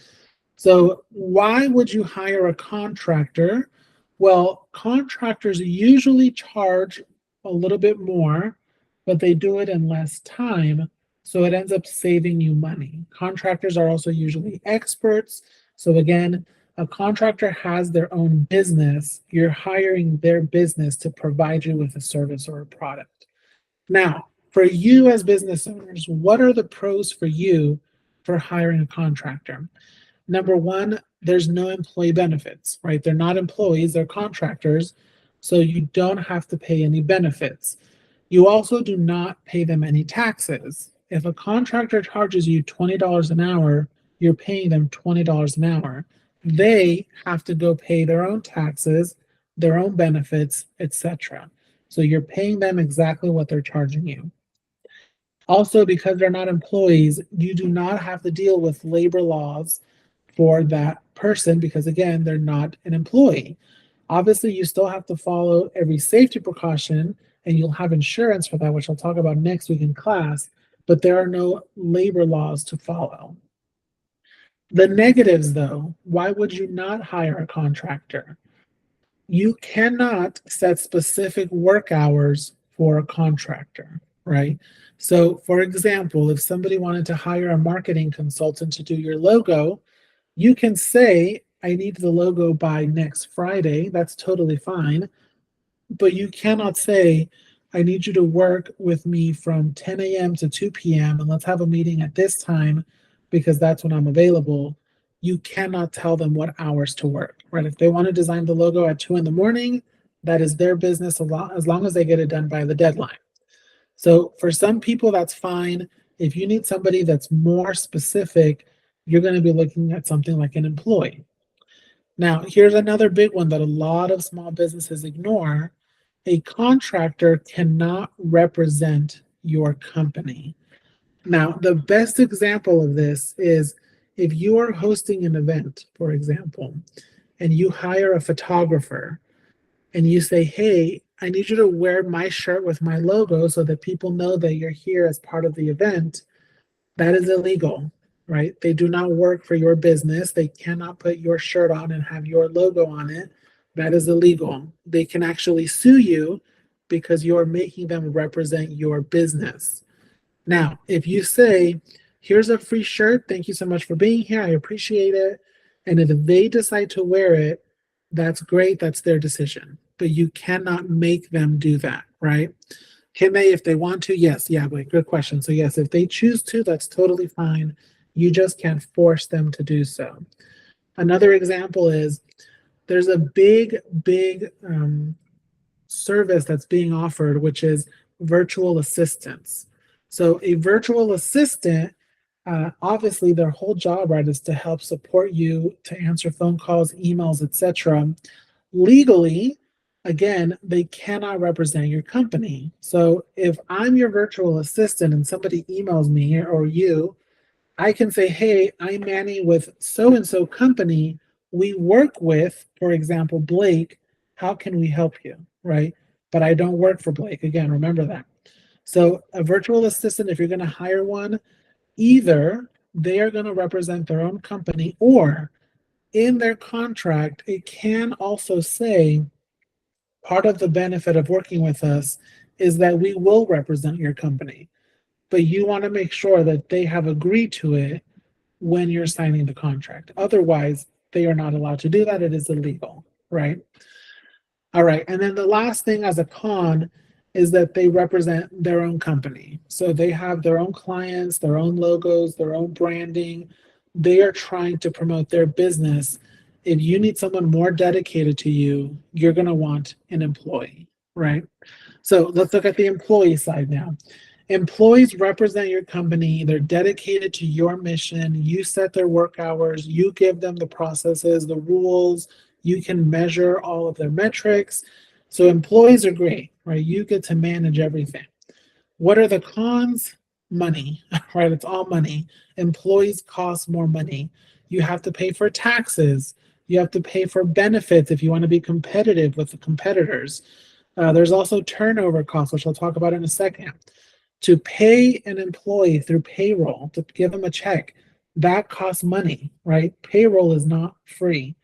So why would you hire a contractor? Well, contractors usually charge a little bit more, but they do it in less time. So it ends up saving you money. Contractors are also usually experts. So again, a contractor has their own business. You're hiring their business to provide you with a service or a product. Now, for you as business owners, what are the pros for you for hiring a contractor? Number one, there's no employee benefits, right? They're not employees, they're contractors. So you don't have to pay any benefits. You also do not pay them any taxes. If a contractor charges you $20 an hour, you're paying them $20 an hour. They have to go pay their own taxes, their own benefits, etc. So you're paying them exactly what they're charging you. Also, because they're not employees, you do not have to deal with labor laws for that person because, again, they're not an employee. Obviously, you still have to follow every safety precaution and you'll have insurance for that, which I'll talk about next week in class, but there are no labor laws to follow. The negatives, though, why would you not hire a contractor? You cannot set specific work hours for a contractor, right? So, for example, if somebody wanted to hire a marketing consultant to do your logo, you can say, I need the logo by next Friday. That's totally fine. But you cannot say, I need you to work with me from 10 a.m. to 2 p.m. and let's have a meeting at this time because that's when I'm available. You cannot tell them what hours to work, right? If they want to design the logo at 2 in the morning, that is their business as long as they get it done by the deadline. So for some people, that's fine. If you need somebody that's more specific, you're going to be looking at something like an employee. Now, here's another big one that a lot of small businesses ignore. A contractor cannot represent your company. Now, the best example of this is if you are hosting an event, for example, and you hire a photographer and you say, hey, I need you to wear my shirt with my logo so that people know that you're here as part of the event, that is illegal, right? They do not work for your business. They cannot put your shirt on and have your logo on it. That is illegal. They can actually sue you because you're making them represent your business. Now, if you say, here's a free shirt, thank you so much for being here, I appreciate it. And if they decide to wear it, that's great, that's their decision. But you cannot make them do that, right? Can they if they want to? Yes, yeah, but good question. So yes, if they choose to, that's totally fine. You just can't force them to do so. Another example is there's a big service that's being offered, which is virtual assistants. So a virtual assistant, obviously their whole job, right, is to help support you, to answer phone calls, emails, etc. Legally, again, they cannot represent your company. So if I'm your virtual assistant and somebody emails me or you, I can say, hey, I'm Manny with so-and-so company. We work with, for example, Blake. How can we help you, right? But I don't work for Blake. Again, remember that. So a virtual assistant, if you're going to hire one, either they are going to represent their own company or in their contract, it can also say part of the benefit of working with us is that we will represent your company. But you want to make sure that they have agreed to it when you're signing the contract. Otherwise, they are not allowed to do that. It is illegal, right? All right. And then the last thing as a con is that they represent their own company. So they have their own clients, their own logos, their own branding. They are trying to promote their business. If you need someone more dedicated to you, you're going to want an employee, right? So let's look at the employee side now. Employees represent your company. They're dedicated to your mission. You set their work hours. You give them the processes, the rules. You can measure all of their metrics. So employees are great, right? You get to manage everything. What are the cons? Money, right? It's all money. Employees cost more money. You have to pay for taxes. You have to pay for benefits if you want to be competitive with the competitors. There's also turnover costs, which I'll talk about in a second. To pay an employee through payroll, to give them a check, that costs money, right? Payroll is not free.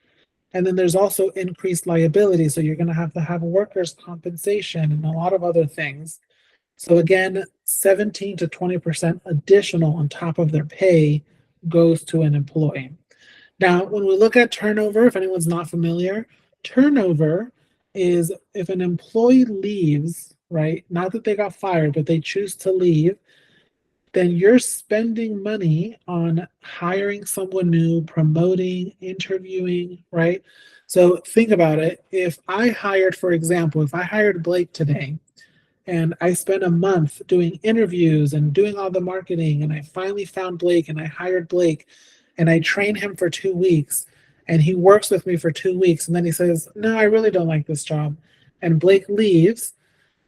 And then there's also increased liability. So you're going to have workers' compensation and a lot of other things. So again, 17 to 20% additional on top of their pay goes to an employee. Now, when we look at turnover, if anyone's not familiar, turnover is if an employee leaves, right? Not that they got fired, but they choose to leave, then you're spending money on hiring someone new, promoting, interviewing, right? So think about it. If I hired, for example, if I hired Blake today and I spent a month doing interviews and doing all the marketing, and I finally found Blake and I hired Blake and I trained him for 2 weeks and he works with me for 2 weeks and then he says, no, I really don't like this job, and Blake leaves,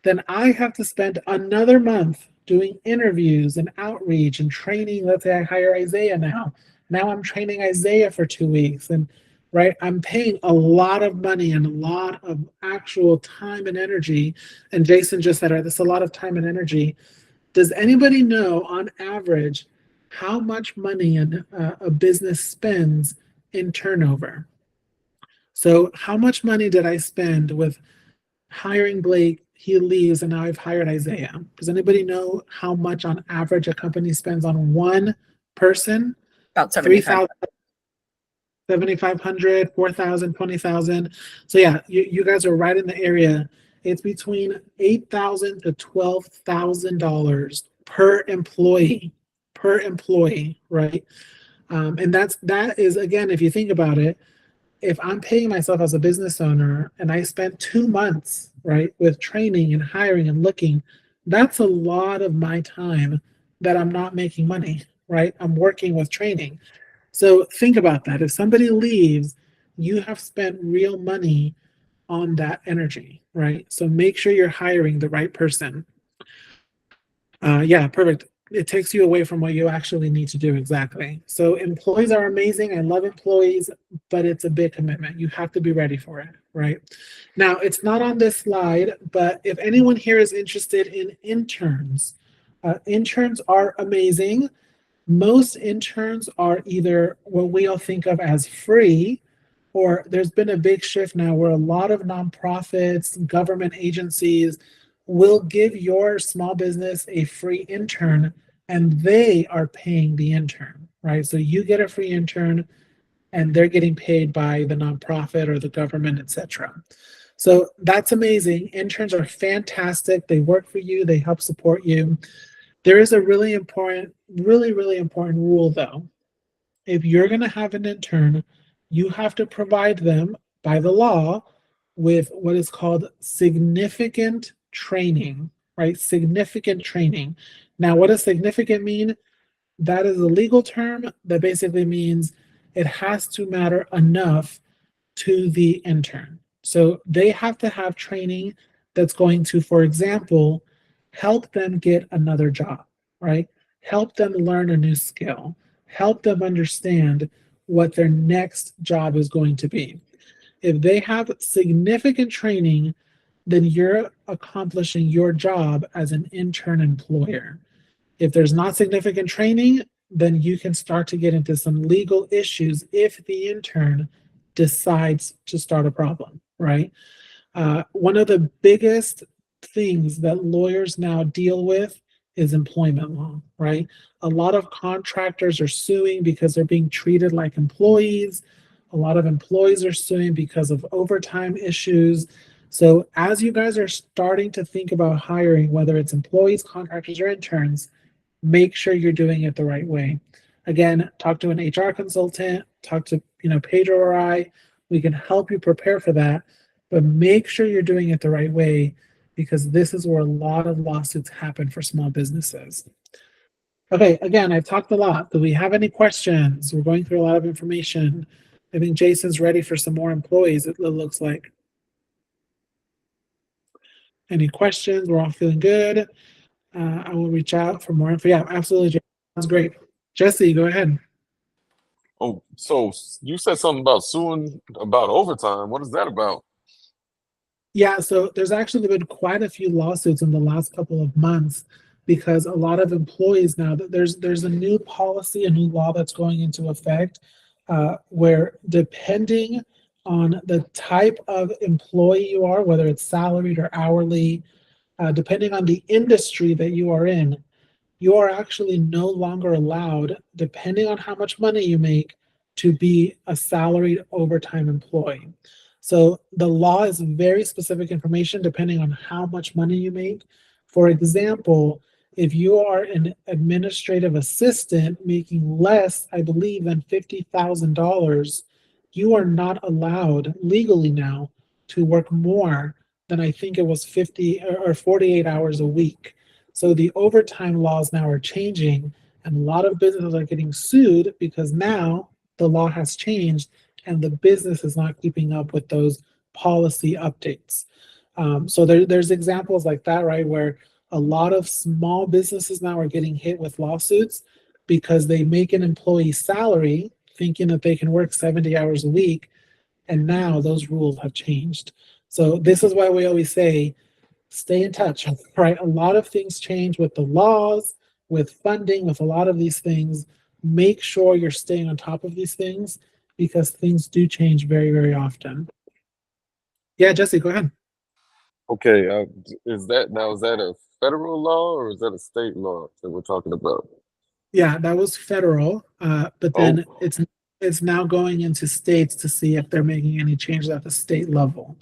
then I have to spend another month doing interviews and outreach and training. Let's say I hire Isaiah now. Now I'm training Isaiah for 2 weeks. And right, I'm paying a lot of money and a lot of actual time and energy. And Jason just said, right, this is a lot of time and energy. Does anybody know on average how much money a business spends in turnover? So how much money did I spend with hiring Blake? He leaves, and now I've hired Isaiah. Does anybody know how much on average a company spends on one person? About 3,000, 7,500, 4,000, 20,000. So yeah, you guys are right in the area. It's between $8,000 to $12,000 per employee, right? And that is, again, if you think about it, if I'm paying myself as a business owner and I spent 2 months, right, with training and hiring and looking, that's a lot of my time that I'm not making money, right? I'm working with training. So think about that. If somebody leaves, you have spent real money on that energy, right? So make sure you're hiring the right person. Yeah, perfect. It takes you away from what you actually need to do. Exactly. So employees are amazing. I love employees, but it's a big commitment. You have to be ready for it, right? Now, it's not on this slide, but if anyone here is interested in interns, interns are amazing. Most interns are either what we all think of as free, or there's been a big shift now where a lot of nonprofits, government agencies will give your small business a free intern, and they are paying the intern, right? So you get a free intern and they're getting paid by the nonprofit or the government, etc. So that's amazing. Interns are fantastic. They work for you, they help support you. There is a really important rule though. If you're going to have an intern, you have to provide them by the law with what is called significant training, right? Significant training. Now, what does significant mean? That is a legal term that basically means it has to matter enough to the intern. So they have to have training that's going to, for example, help them get another job, right? Help them learn a new skill, help them understand what their next job is going to be. If they have significant training, then you're accomplishing your job as an intern employer. If there's not significant training, then you can start to get into some legal issues if the intern decides to start a problem, right? One of the biggest things that lawyers now deal with is employment law, right? A lot of contractors are suing because they're being treated like employees. A lot of employees are suing because of overtime issues. So as you guys are starting to think about hiring, whether it's employees, contractors, or interns, make sure you're doing it the right way. Again, talk to an HR consultant, talk to Pedro or I. We can help you prepare for that, but make sure you're doing it the right way, because this is where a lot of lawsuits happen for small businesses. Okay, again, I've talked a lot. Do we have any questions? We're going through a lot of information. I think Jason's ready for some more employees, it looks like. Any questions? We're all feeling good. I will reach out for more info. Yeah, absolutely, Jason. That's great. Jesse, go ahead. Oh, so you said something about suing about overtime. What is that about? Yeah, so there's actually been quite a few lawsuits in the last couple of months, because a lot of employees now, there's a new policy, a new law that's going into effect, where depending on the type of employee you are, whether it's salaried or hourly, depending on the industry that you are in, you are actually no longer allowed, depending on how much money you make, to be a salaried overtime employee. So the law is very specific information depending on how much money you make. For example, if you are an administrative assistant making less, I believe, than $50,000, you are not allowed legally now to work more than, I think it was 50 or 48 hours a week. So the overtime laws now are changing, and a lot of businesses are getting sued because now the law has changed and the business is not keeping up with those policy updates. So there's examples like that, right, where a lot of small businesses now are getting hit with lawsuits because they make an employee salary thinking that they can work 70 hours a week, and now those rules have changed. So this is why we always say, stay in touch, right? A lot of things change with the laws, with funding, with a lot of these things. Make sure you're staying on top of these things because things do change very, very often. Yeah, Jesse, go ahead. Okay, is that a federal law or is that a state law that we're talking about? Yeah, that was federal, but then it's now going into states to see if they're making any changes at the state level.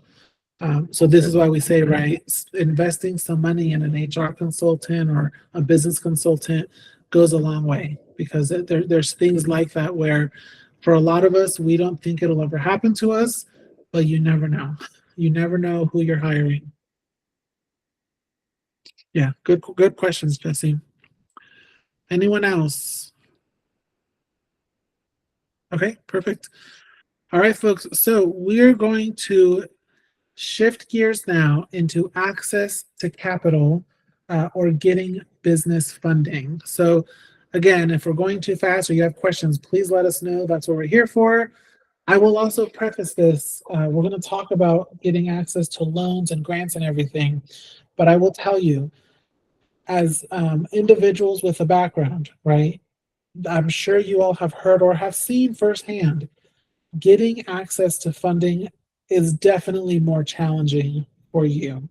So this is why we say, right, investing some money in an HR consultant or a business consultant goes a long way, because there's things like that where for a lot of us, we don't think it'll ever happen to us, but you never know. You never know who you're hiring. Yeah, good questions, Jesse. Anyone else? Okay, perfect. All right, folks. So we're going to shift gears now into access to capital or getting business funding. So again, if we're going too fast or you have questions, please let us know. That's what we're here for. I will also preface this. We're going to talk about getting access to loans and grants and everything. But I will tell you, as individuals with a background, right? I'm sure you all have heard or have seen firsthand, getting access to funding is definitely more challenging for you.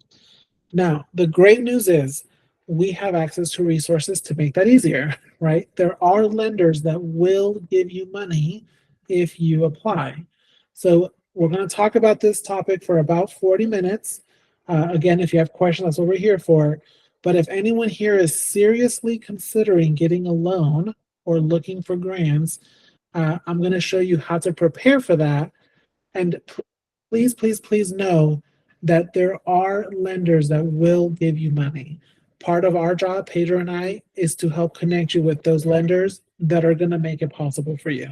Now, the great news is we have access to resources to make that easier, right? There are lenders that will give you money if you apply. So we're going to talk about this topic for about 40 minutes. Again, if you have questions, that's what we're here for. But if anyone here is seriously considering getting a loan or looking for grants, I'm going to show you how to prepare for that. And please, please, please know that there are lenders that will give you money. Part of our job, Pedro and I, is to help connect you with those lenders that are going to make it possible for you.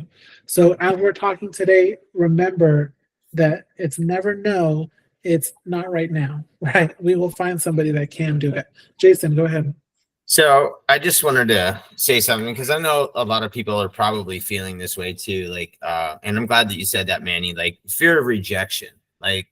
So as we're talking today, remember that it's never no, it's not right now, right? We will find somebody that can do it. Jason, go ahead. So I just wanted to say something because I know a lot of people are probably feeling this way too. Like, and I'm glad that you said that, Manny. Like, fear of rejection, like,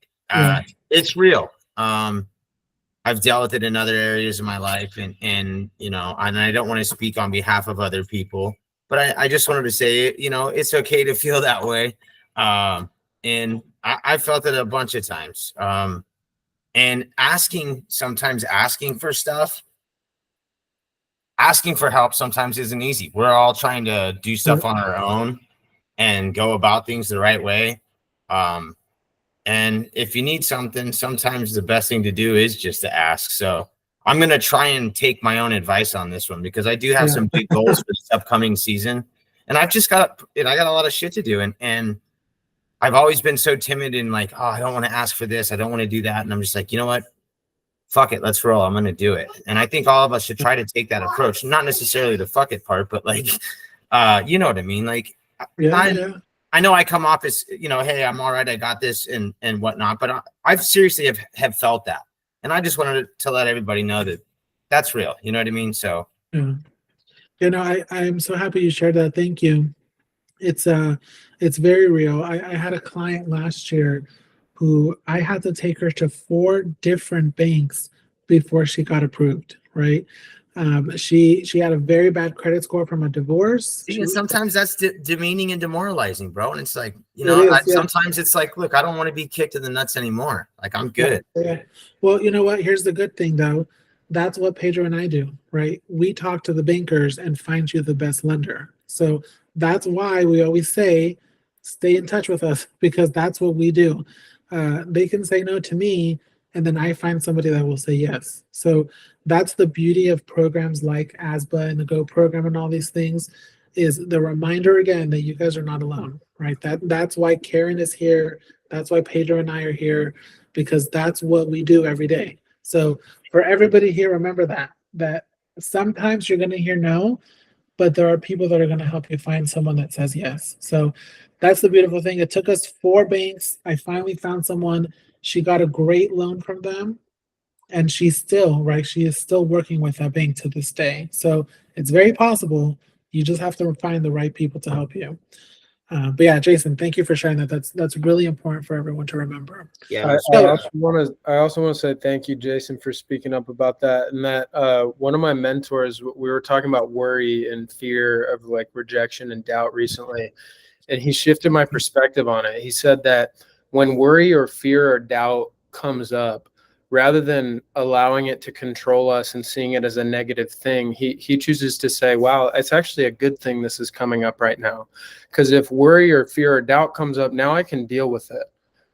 it's real. I've dealt with it in other areas of my life, and you know, and I don't want to speak on behalf of other people, but I just wanted to say, you know, it's okay to feel that way. And I felt it a bunch of times. And sometimes asking for stuff. Asking for help sometimes isn't easy. We're all trying to do stuff on our own and go about things the right way. And if you need something, sometimes the best thing to do is just to ask. So I'm going to try and take my own advice on this one because I do have some big goals for this upcoming season. And I got a lot of shit to do. And I've always been so timid and like, oh, I don't want to ask for this. I don't want to do that. And I'm just like, you know what? Fuck it, let's roll. I'm going to do it. And I think all of us should try to take that approach, not necessarily the fuck it part, but like, you know what I mean? Like, I know I come off as, you know, hey, I'm all right. I got this and whatnot, but I've seriously have felt that. And I just wanted to let everybody know that that's real. You know what I mean? So, you know, I'm so happy you shared that. Thank you. It's very real. I had a client last year who I had to take her to 4 different banks before she got approved, right? She had a very bad credit score from a divorce. And sometimes that's demeaning and demoralizing, bro. And it's like, It is, yeah. sometimes it's like, look, I don't want to be kicked in the nuts anymore. Like, I'm good. Yeah. Well, you know what? Here's the good thing, though. That's what Pedro and I do, right? We talk to the bankers and find you the best lender. So that's why we always say, stay in touch with us, because that's what we do. They can say no to me, and then I find somebody that will say yes. So that's the beauty of programs like ASBA and the Go program and all these things, is the reminder again that you guys are not alone, right? That's why Karen is here. That's why Pedro and I are here, because that's what we do every day. So for everybody here, remember that sometimes you're going to hear no, but there are people that are going to help you find someone that says yes. So that's the beautiful thing. It took us 4 banks. I finally found someone. She got a great loan from them, and she's still, right? She is still working with that bank to this day. So it's very possible. You just have to find the right people to help you. But yeah, Jason, thank you for sharing that. That's really important for everyone to remember. Yeah. I also want to say thank you, Jason, for speaking up about that. And that one of my mentors, we were talking about worry and fear of like rejection and doubt recently, and he shifted my perspective on it. He said that when worry or fear or doubt comes up, rather than allowing it to control us and seeing it as a negative thing, he chooses to say, wow, it's actually a good thing this is coming up right now. Because if worry or fear or doubt comes up, now I can deal with it.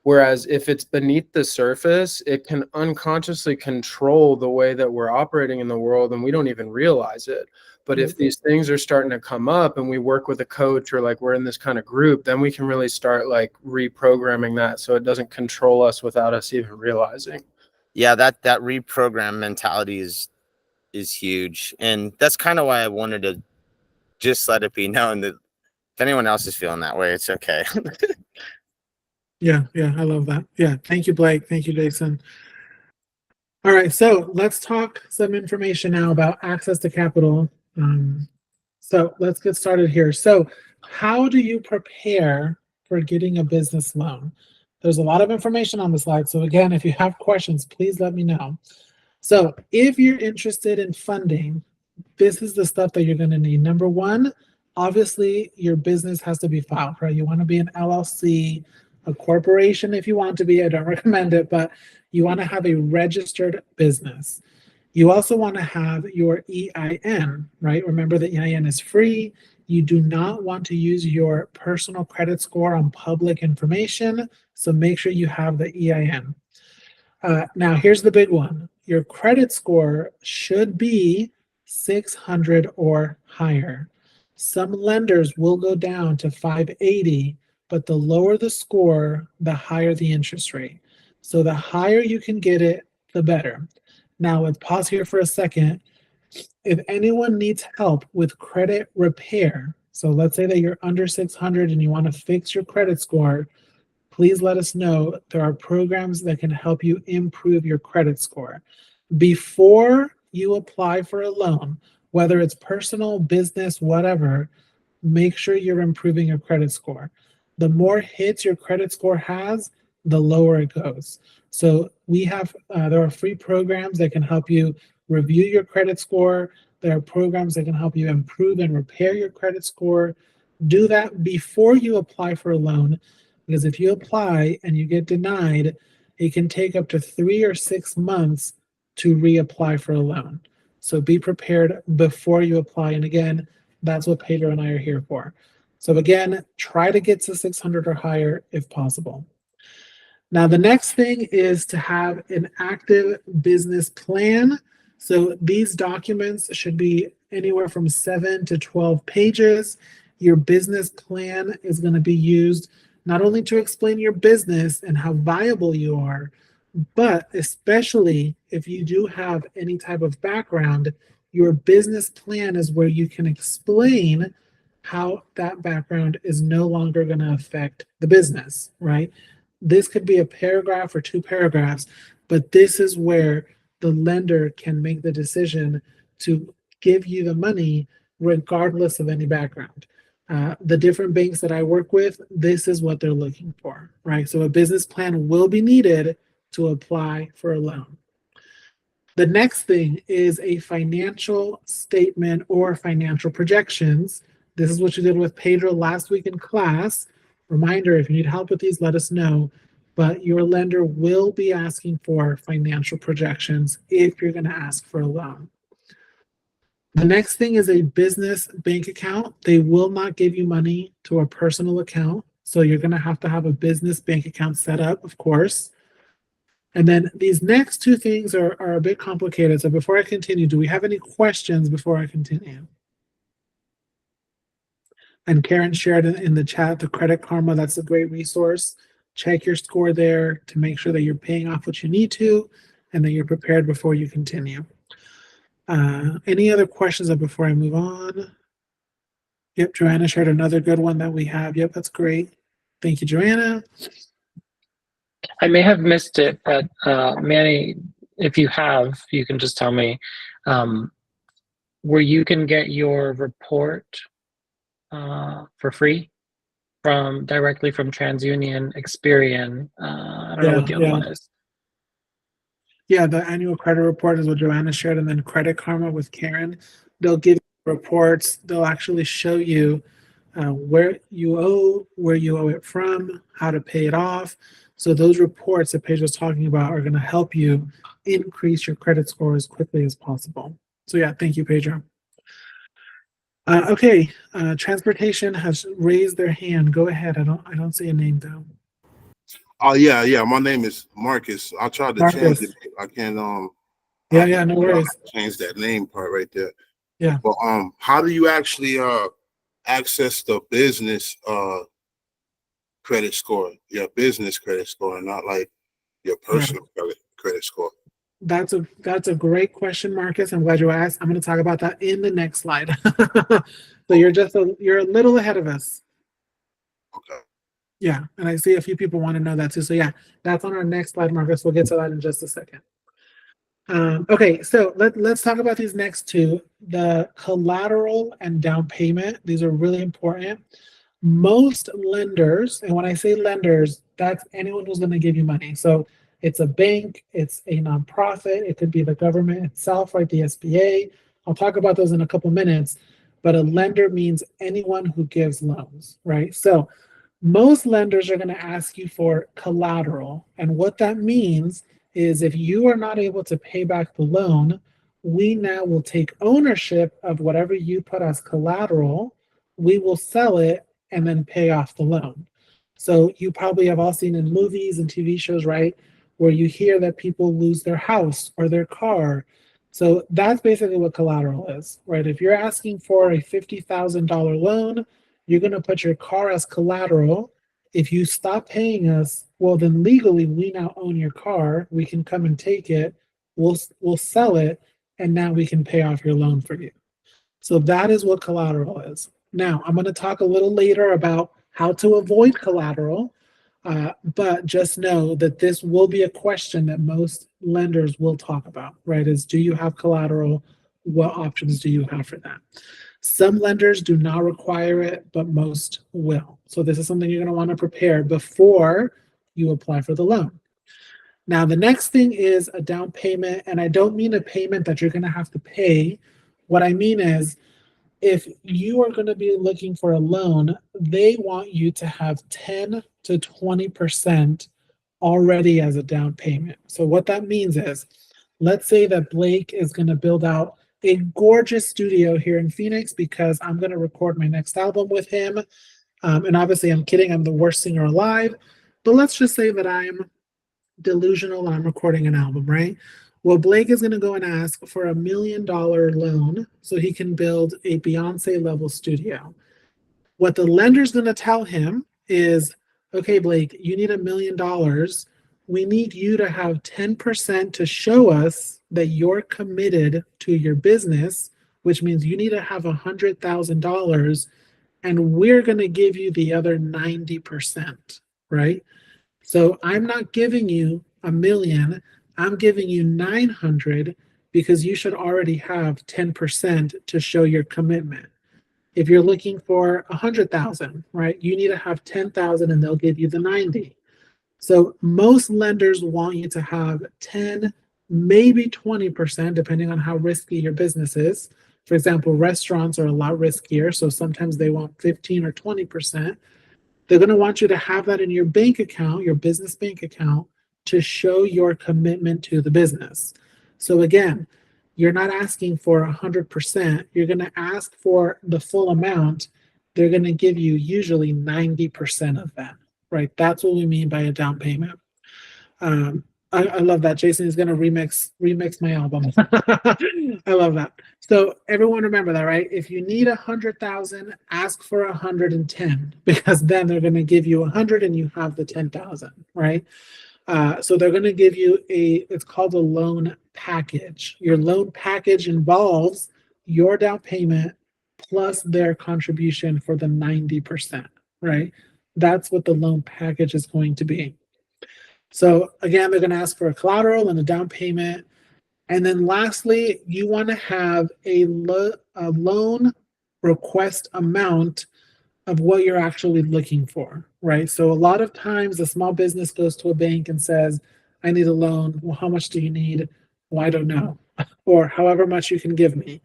Whereas if it's beneath the surface, it can unconsciously control the way that we're operating in the world, and we don't even realize it. But if these things are starting to come up and we work with a coach, or like we're in this kind of group, then we can really start like reprogramming that so it doesn't control us without us even realizing. Yeah, that reprogram mentality is huge. And that's kind of why I wanted to just let it be known that if anyone else is feeling that way, it's okay. Yeah, I love that. Yeah, thank you, Blake. Thank you, Jason. All right, so let's talk some information now about access to capital. So let's get started here. So how do you prepare for getting a business loan? There's a lot of information on the slide. So again, if you have questions, please let me know. So if you're interested in funding, this is the stuff that you're going to need. Number one, obviously your business has to be filed, right? You want to be an LLC, a corporation if you want to be. I don't recommend it, but you want to have a registered business. You also want to have your EIN, right? Remember that EIN is free. You do not want to use your personal credit score on public information, so make sure you have the EIN. Now, here's the big one. Your credit score should be 600 or higher. Some lenders will go down to 580, but the lower the score, the higher the interest rate. So the higher you can get it, the better. Now, let's pause here for a second. If anyone needs help with credit repair, so let's say that you're under 600 and you want to fix your credit score, please let us know. There are programs that can help you improve your credit score. Before you apply for a loan, whether it's personal, business, whatever, make sure you're improving your credit score. The more hits your credit score has, the lower it goes. So we have, there are free programs that can help you review your credit score. There are programs that can help you improve and repair your credit score. Do that before you apply for a loan, because if you apply and you get denied, it can take up to 3 or 6 months to reapply for a loan. So be prepared before you apply. And again, that's what Pedro and I are here for. So again, try to get to 600 or higher if possible. Now, the next thing is to have an active business plan. So these documents should be anywhere from 7 to 12 pages. Your business plan is going to be used not only to explain your business and how viable you are, but especially if you do have any type of background, your business plan is where you can explain how that background is no longer going to affect the business, right? This could be a paragraph or 2 paragraphs, but this is where the lender can make the decision to give you the money regardless of any background. The different banks that I work with, this is what they're looking for, right? So a business plan will be needed to apply for a loan. The next thing is a financial statement or financial projections. This is what you did with Pedro last week in class. Reminder, if you need help with these, let us know. But your lender will be asking for financial projections if you're going to ask for a loan. The next thing is a business bank account. They will not give you money to a personal account. So you're going to have a business bank account set up, of course. And then these next two things are a bit complicated. So before I continue, do we have any questions before I continue? And Karen shared in the chat the Credit Karma. That's a great resource. Check your score there to make sure that you're paying off what you need to and that you're prepared before you continue. Any other questions before I move on? Yep, Joanna shared another good one that we have. Yep, that's great. Thank you, Joanna. I may have missed it, but Manny, if you have, you can just tell me where you can get your report for free directly from TransUnion, Experian. I don't know what the other one is. Yeah, the annual credit report is what Joanna shared, and then Credit Karma with Karen. They'll give you reports. They'll actually show you where you owe it from, how to pay it off. So those reports that Paige was talking about are going to help you increase your credit score as quickly as possible. So yeah, thank you, Pedro. Okay, transportation has raised their hand. Go ahead. I don't see a name though. Oh yeah. My name is Marcus. I tried to change it. I can't Yeah, no worries. Change that name part right there. Yeah. But how do you actually access the business credit score? Your business credit score, not like your personal credit score. That's a great question, Marcus. I'm glad you asked. I'm going to talk about that in the next slide. So you're a little ahead of us. Okay. Yeah, and I see a few people want to know that too. So yeah, that's on our next slide, Marcus. We'll get to that in just a second. Okay, so let's talk about these next two, the collateral and down payment. These are really important. Most lenders, and when I say lenders, that's anyone who's going to give you money. So it's a bank, it's a nonprofit, it could be the government itself, right? The SBA. I'll talk about those in a couple minutes, but a lender means anyone who gives loans, right? So most lenders are going to ask you for collateral. And what that means is if you are not able to pay back the loan, we now will take ownership of whatever you put as collateral, we will sell it and then pay off the loan. So you probably have all seen in movies and TV shows, right, where you hear that people lose their house or their car. So that's basically what collateral is, right? If you're asking for a $50,000 loan, you're going to put your car as collateral. If you stop paying us, well, then legally we now own your car. We can come and take it. We'll sell it, and now we can pay off your loan for you. So that is what collateral is. Now, I'm going to talk a little later about how to avoid collateral, but just know that this will be a question that most lenders will talk about, right? Is do you have collateral? What options do you have for that? Some lenders do not require it, but most will. So this is something you're going to want to prepare before you apply for the loan. Now, the next thing is a down payment, and I don't mean a payment that you're going to have to pay. What I mean is, if you are going to be looking for a loan, they want you to have 10 to 20% already as a down payment. So what that means is, let's say that Blake is going to build out a gorgeous studio here in Phoenix because I'm going to record my next album with him. And obviously I'm kidding, I'm the worst singer alive. But let's just say that I'm delusional and I'm recording an album, right? Well, Blake is going to go and ask for $1 million loan so he can build a Beyonce level studio. What the lender's going to tell him is, okay, Blake, you need $1 million. We need you to have 10% to show us that you're committed to your business, which means you need to have $100,000, and we're going to give you the other 90%, right? So I'm not giving you $1 million. I'm giving you 900 because you should already have 10% to show your commitment. If you're looking for 100,000, right, you need to have 10,000 and they'll give you the 90. So most lenders want you to have 10, maybe 20%, depending on how risky your business is. For example, restaurants are a lot riskier, so sometimes they want 15 or 20%. They're going to want you to have that in your bank account, your business bank account, to show your commitment to the business. So again, you're not asking for 100%. You're going to ask for the full amount. They're going to give you usually 90% of that, right? That's what we mean by a down payment. I love that. Jason is going to remix my album. I love that. So everyone remember that, right? If you need 100,000, ask for 110, because then they're going to give you 100 and you have the 10,000, right? So they're going to give you it's called a loan package. Your loan package involves your down payment plus their contribution for the 90%, right? That's what the loan package is going to be. So again, they're going to ask for a collateral and a down payment. And then lastly, you want to have a loan request amount of what you're actually looking for, right? So a lot of times a small business goes to a bank and says, I need a loan. Well, how much do you need? Well, I don't know. Or however much you can give me.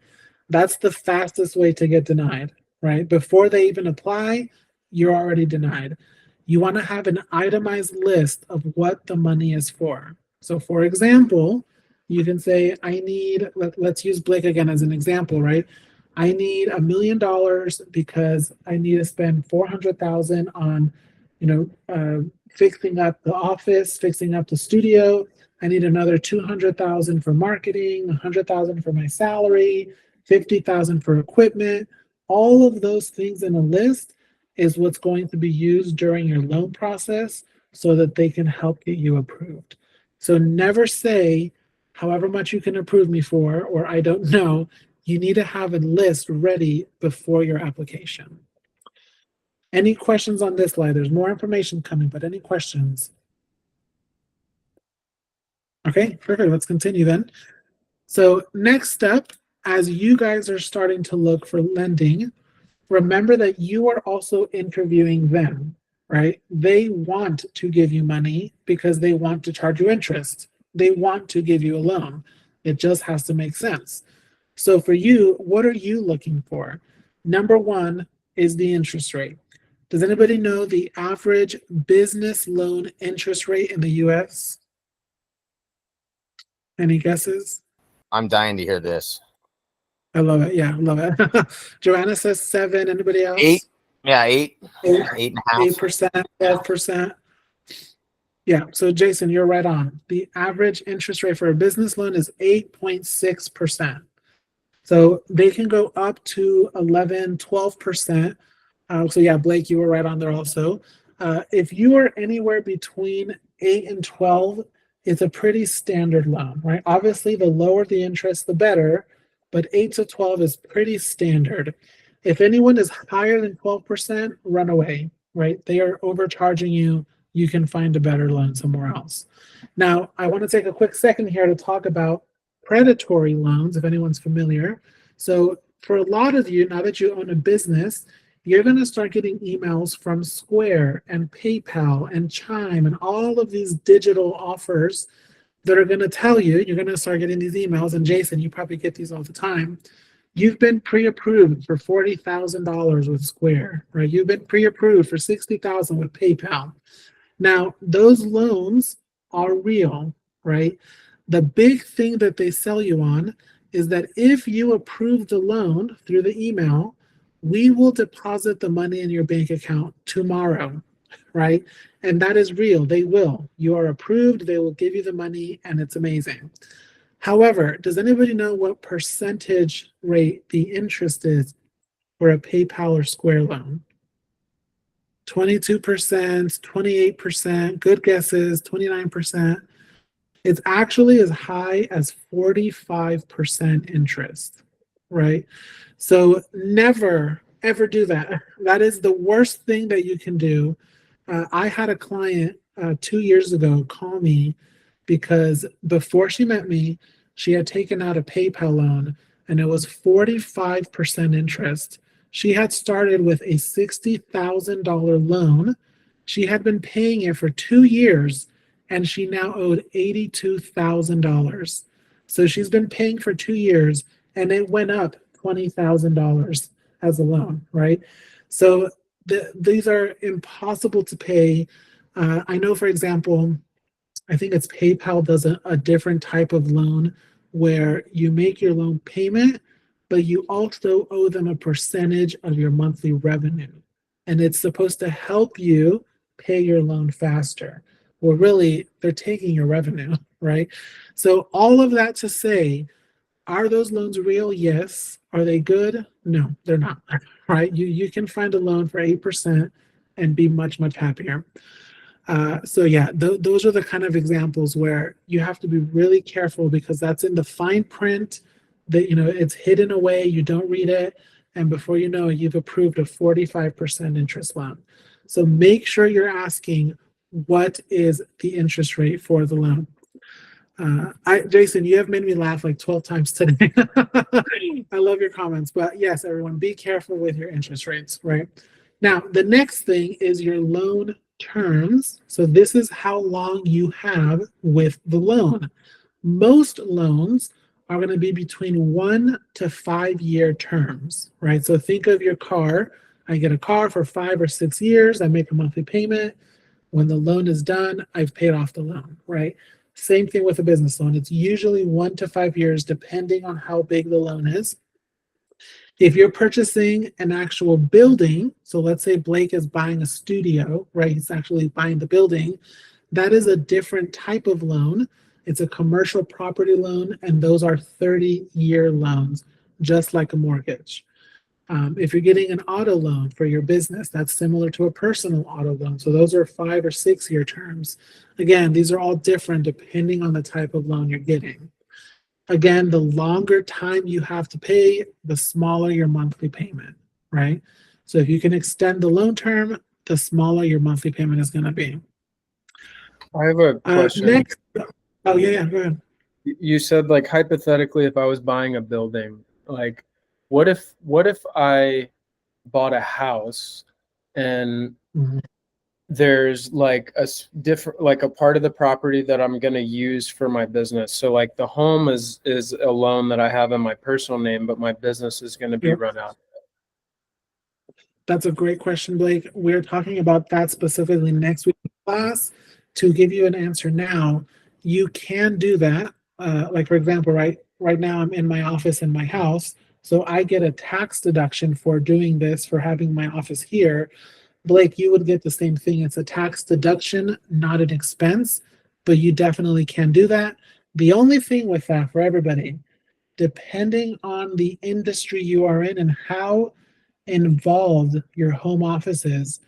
That's the fastest way to get denied, right? Before they even apply, you're already denied. You want to have an itemized list of what the money is for. So for example, you can say, I need, let's use Blake again as an example, right? I need $1 million because I need to spend 400,000 on, fixing up the office, fixing up the studio. I need another 200,000 for marketing, 100,000 for my salary, 50,000 for equipment. All of those things in a list is what's going to be used during your loan process so that they can help get you approved. So never say, however much you can approve me for, or I don't know. You need to have a list ready before your application. Any questions on this slide? There's more information coming, but any questions? Okay, perfect. Let's continue then. So next step, as you guys are starting to look for lending, remember that you are also interviewing them, right? They want to give you money because they want to charge you interest. They want to give you a loan. It just has to make sense. So for you, what are you looking for? Number one is the interest rate. Does anybody know the average business loan interest rate in the US? Any guesses? I'm dying to hear this. I love it. Yeah, I love it. Joanna says 7. Anybody else? 8. Yeah, 8. 8.5. 8%, 12%. Yeah, so Jason, you're right on. The average interest rate for a business loan is 8.6%. So they can go up to 11, 12%. So yeah, Blake, you were right on there also. If you are anywhere between 8 and 12, it's a pretty standard loan, right? Obviously, the lower the interest, the better, but 8 to 12 is pretty standard. If anyone is higher than 12%, run away, right? They are overcharging you. You can find a better loan somewhere else. Now, I want to take a quick second here to talk about predatory loans, if anyone's familiar. So for a lot of you, now that you own a business, you're going to start getting emails from Square and PayPal and Chime and all of these digital offers that are going to tell you, you're going to start getting these emails. And Jason, you probably get these all the time. You've been pre-approved for $40,000 with Square, right? You've been pre-approved for $60,000 with PayPal. Now, those loans are real, right? The big thing that they sell you on is that if you approve the loan through the email, we will deposit the money in your bank account tomorrow, right? And that is real. They will. You are approved. They will give you the money, and it's amazing. However, does anybody know what percentage rate the interest is for a PayPal or Square loan? 22%, 28%, good guesses, 29%. It's actually as high as 45% interest, right? So never, ever do that. That is the worst thing that you can do. I had a client 2 years ago call me because before she met me, she had taken out a PayPal loan and it was 45% interest. She had started with a $60,000 loan. She had been paying it for 2 years, and she now owed $82,000. So she's been paying for 2 years, and it went up $20,000 as a loan, right? So these are impossible to pay. I know, for example, I think it's PayPal does a different type of loan where you make your loan payment, but you also owe them a percentage of your monthly revenue. And it's supposed to help you pay your loan faster. Well, really, they're taking your revenue, right? So all of that to say, are those loans real? Yes. Are they good? No, they're not, right? You can find a loan for 8% and be much, much happier. So yeah, those are the kind of examples where you have to be really careful, because that's in the fine print that, it's hidden away, you don't read it, and before you know it, you've approved a 45% interest loan. So make sure you're asking, what is the interest rate for the loan? Jason, you have made me laugh like 12 times today. I love your comments, but yes, everyone, be careful with your interest rates, right? Now, the next thing is your loan terms. So this is how long you have with the loan. Most loans are going to be between 1 to 5 year terms, right? So think of your car. I get a car for 5 or 6 years. I make a monthly payment. When the loan is done, I've paid off the loan, right? Same thing with a business loan. It's usually 1 to 5 years, depending on how big the loan is. If you're purchasing an actual building, so let's say Blake is buying a studio, right? He's actually buying the building. That is a different type of loan. It's a commercial property loan, and those are 30-year loans, just like a mortgage. If you're getting an auto loan for your business, that's similar to a personal auto loan. So those are 5 or 6 year terms. Again, these are all different depending on the type of loan you're getting. Again, the longer time you have to pay, the smaller your monthly payment, right? So if you can extend the loan term, the smaller your monthly payment is going to be. I have a question. Next, go ahead. You said, like, hypothetically, if I was buying a building, like, what if I bought a house and there's like a different, like a part of the property that I'm going to use for my business. So like the home is a loan that I have in my personal name, but my business is going to be run out. That's a great question, Blake. We're talking about that specifically next week's class. To give you an answer now, you can do that. Like, for example, right now I'm in my office in my house. So I get a tax deduction for doing this, for having my office here. Blake, you would get the same thing. It's a tax deduction, not an expense, but you definitely can do that. The only thing with that for everybody, depending on the industry you are in and how involved your home office is,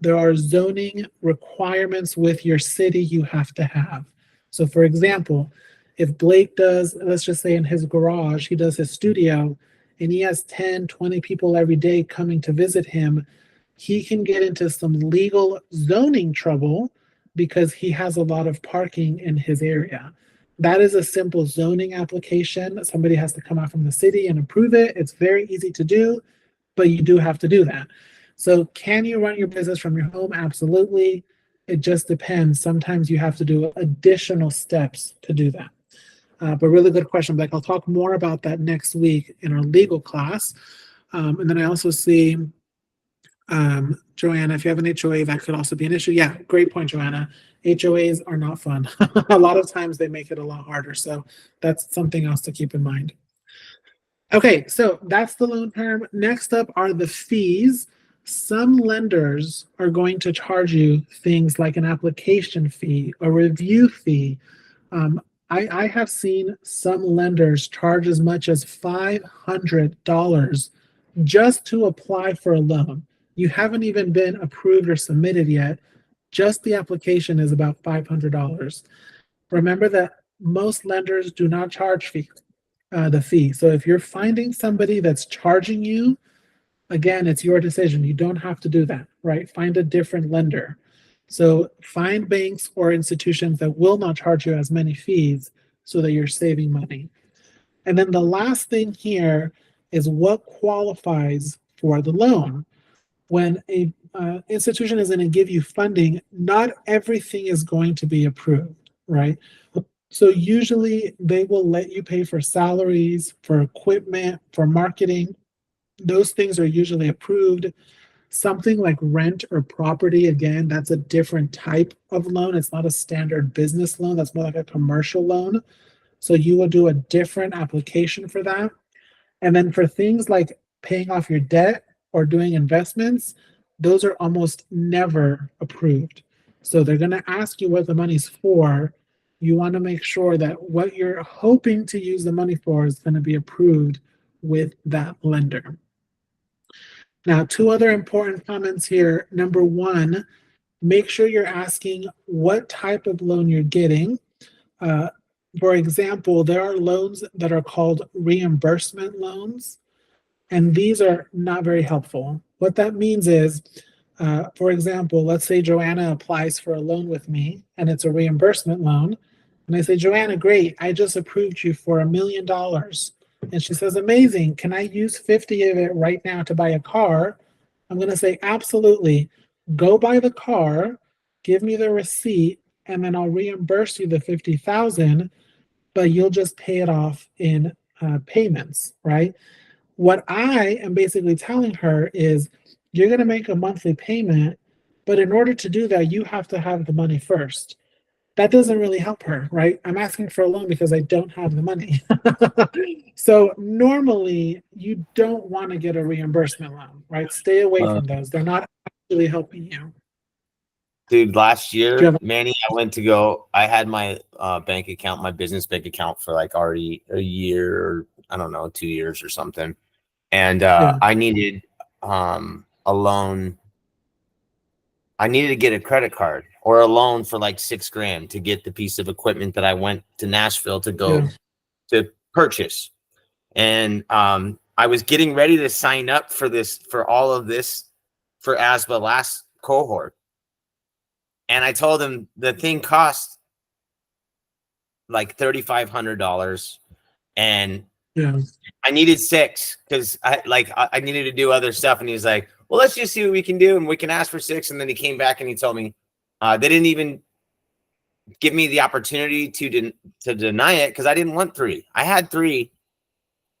there are zoning requirements with your city you have to have. So for example, if Blake does, let's just say in his garage, he does his studio, and he has 10, 20 people every day coming to visit him, he can get into some legal zoning trouble because he has a lot of parking in his area. That is a simple zoning application. Somebody has to come out from the city and approve it. It's very easy to do, but you do have to do that. So can you run your business from your home? Absolutely. It just depends. Sometimes you have to do additional steps to do that. But really good question, Blake. I'll talk more about that next week in our legal class. And then I also see, Joanna, if you have an HOA, that could also be an issue. Yeah, great point, Joanna. HOAs are not fun. A lot of times they make it a lot harder. So that's something else to keep in mind. Okay, so that's the loan term. Next up are the fees. Some lenders are going to charge you things like an application fee, a review fee. I have seen some lenders charge as much as $500 just to apply for a loan. You haven't even been approved or submitted yet. Just the application is about $500. Remember that most lenders do not charge the fee. So if you're finding somebody that's charging you, again, it's your decision. You don't have to do that, right? Find a different lender. So find banks or institutions that will not charge you as many fees so that you're saving money. And then the last thing here is what qualifies for the loan. When a institution is going to give you funding, not everything is going to be approved, right? So usually they will let you pay for salaries, for equipment, for marketing. Those things are usually approved. Something like rent or property, again, that's a different type of loan. It's not a standard business loan. That's more like a commercial loan. So you will do a different application for that. And then for things like paying off your debt or doing investments, those are almost never approved. So they're going to ask you what the money's for. You want to make sure that what you're hoping to use the money for is going to be approved with that lender. Now, two other important comments here. Number one, make sure you're asking what type of loan you're getting. For example, there are loans that are called reimbursement loans, and these are not very helpful. What that means is, for example, let's say Joanna applies for a loan with me, and it's a reimbursement loan. And I say, Joanna, great, I just approved you for $1 million. And she says, amazing, can I use 50 of it right now to buy a car? I'm going to say, absolutely. Go buy the car, give me the receipt, and then I'll reimburse you the $50,000, but you'll just pay it off in payments, right? What I am basically telling her is, you're going to make a monthly payment, but in order to do that, you have to have the money first. That doesn't really help her, right? I'm asking for a loan because I don't have the money. So normally you don't want to get a reimbursement loan, right? Stay away from those. They're not actually helping you. Dude, last Do you year, have Manny, I had my bank account, my business bank account for like already a year, or I don't know, 2 years or something. And I needed a loan. I needed to get a credit card or a loan for like $6,000 to get the piece of equipment that I went to Nashville to go to purchase. And I was getting ready to sign up for all of this for ASBA last cohort. And I told him the thing cost like $3,500, and I needed 6 because I needed to do other stuff. And he was like, well, let's just see what we can do, and we can ask for 6. And then he came back and he told me they didn't even give me the opportunity to deny it because I didn't want 3. I had 3.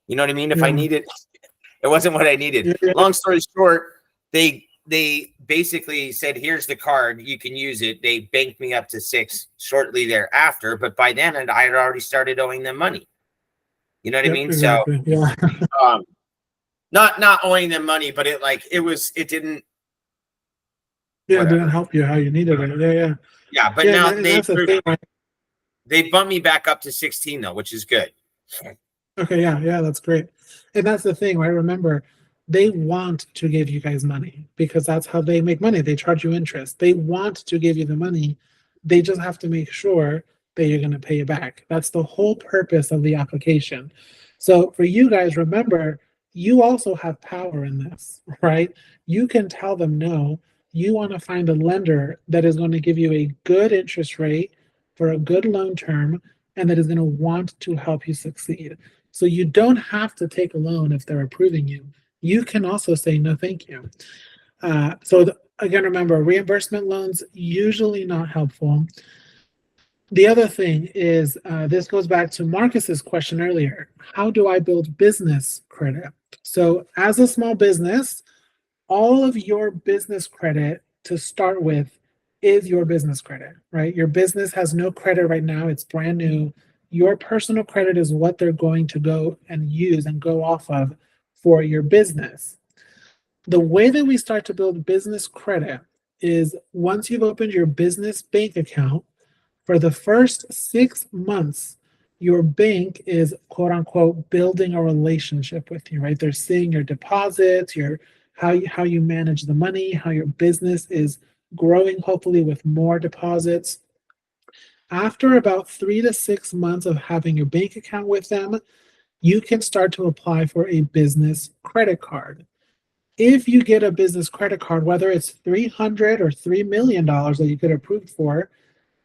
You know what I mean? If I needed, it wasn't what I needed. Long story short, they basically said, here's the card, you can use it. They banked me up to 6 shortly thereafter, but by then I had already started owing them money. You know what I mean? Exactly. So not owing them money, but it didn't. Yeah, it didn't help you how you needed it. Yeah, but now they bumped me back up to 16 though, which is good. Okay, yeah, that's great. And that's the thing, right? Remember, they want to give you guys money because that's how they make money. They charge you interest. They want to give you the money. They just have to make sure that you're going to pay it back. That's the whole purpose of the application. So for you guys, remember, you also have power in this, right? You can tell them no. You want to find a lender that is going to give you a good interest rate for a good loan term and that is going to want to help you succeed. So you don't have to take a loan if they're approving you. You can also say no, thank you. Again, remember, reimbursement loans usually not helpful. The other thing is, this goes back to Marcus's question earlier. How do I build business credit? So as a small business, all of your business credit to start with is your business credit, right? Your business has no credit right now. It's brand new. Your personal credit is what they're going to go and use and go off of for your business. The way that we start to build business credit is once you've opened your business bank account, for the first 6 months, your bank is quote unquote building a relationship with you, right? They're seeing your deposits, how you manage the money, how your business is growing, hopefully with more deposits. After about 3 to 6 months of having your bank account with them, you can start to apply for a business credit card. If you get a business credit card, whether it's $300 or $3 million that you get approved for,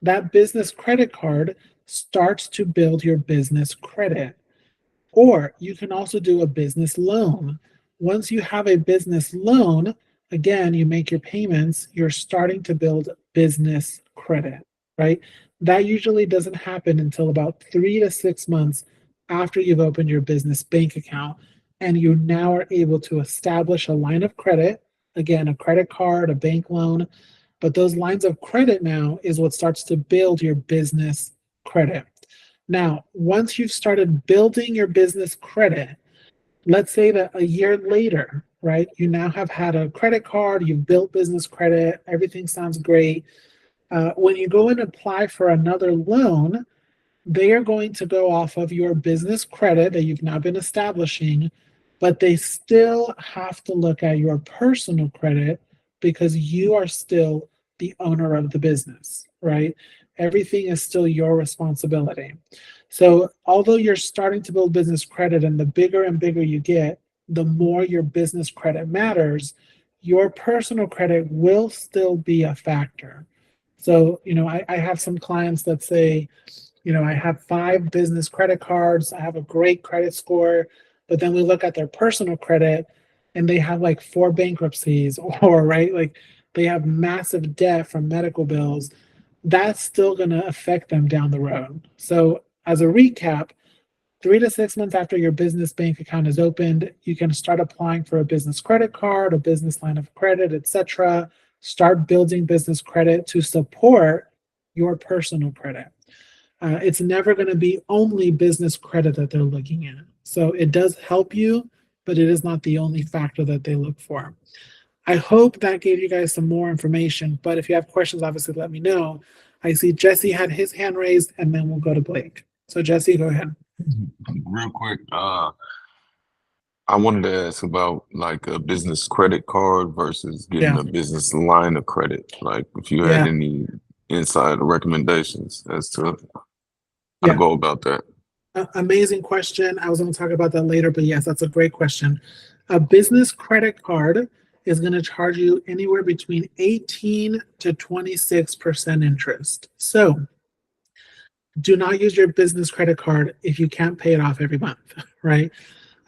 that business credit card starts to build your business credit. Or you can also do a business loan. Once you have a business loan, again, you make your payments, you're starting to build business credit, right? That usually doesn't happen until about 3 to 6 months after you've opened your business bank account, and you now are able to establish a line of credit, again, a credit card, a bank loan. But those lines of credit now is what starts to build your business credit. Now, once you've started building your business credit, let's say that a year later, right, you now have had a credit card, you've built business credit, everything sounds great. When you go and apply for another loan, they are going to go off of your business credit that you've now been establishing, but they still have to look at your personal credit because you are still the owner of the business, right? Everything is still your responsibility. So although you're starting to build business credit, and the bigger and bigger you get, the more your business credit matters, your personal credit will still be a factor. So, I have some clients that say, I have 5 business credit cards, I have a great credit score, but then we look at their personal credit and they have like 4 bankruptcies, or right, like they have massive debt from medical bills. That's still going to affect them down the road. So as a recap, 3 to 6 months after your business bank account is opened, you can start applying for a business credit card, a business line of credit, etc. Start building business credit to support your personal credit. It's never going to be only business credit that they're looking at. So it does help you, but it is not the only factor that they look for. I hope that gave you guys some more information, but if you have questions, obviously let me know. I see Jesse had his hand raised, and then we'll go to Blake. So Jesse, go ahead. Real quick, I wanted to ask about like a business credit card versus getting a business line of credit. Like if you had any insight or recommendations as to how to go about that. Amazing question. I was going to talk about that later, but yes, that's a great question. A business credit card is going to charge you anywhere between 18 to 26% interest. So do not use your business credit card if you can't pay it off every month, right?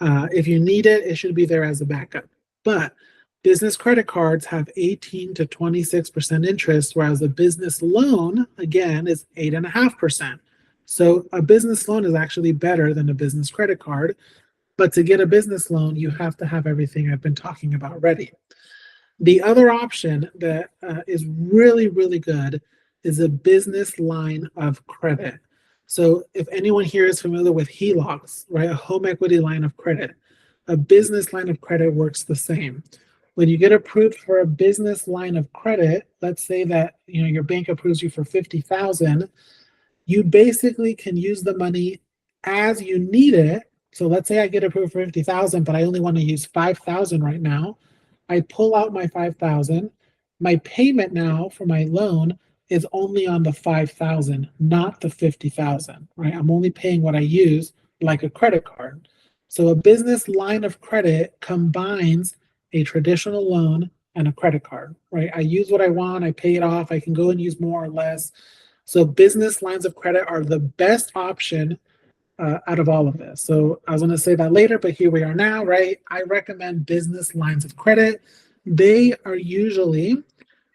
If you need it, it should be there as a backup. But business credit cards have 18 to 26% interest, whereas a business loan, again, is 8.5%. So a business loan is actually better than a business credit card. But to get a business loan, you have to have everything I've been talking about ready. The other option that is really, really good is a business line of credit. So if anyone here is familiar with HELOCs, right, a home equity line of credit, a business line of credit works the same. When you get approved for a business line of credit, let's say that your bank approves you for $50,000, you basically can use the money as you need it. So let's say I get approved for $50,000, but I only want to use $5,000 right now. I pull out my $5,000. My payment now for my loan is only on the $5,000, not the $50,000, right? I'm only paying what I use, like a credit card. So a business line of credit combines a traditional loan and a credit card, right? I use what I want, I pay it off, I can go and use more or less. So business lines of credit are the best option out of all of this. So I was going to say that later, but here we are now, right? I recommend business lines of credit. They are usually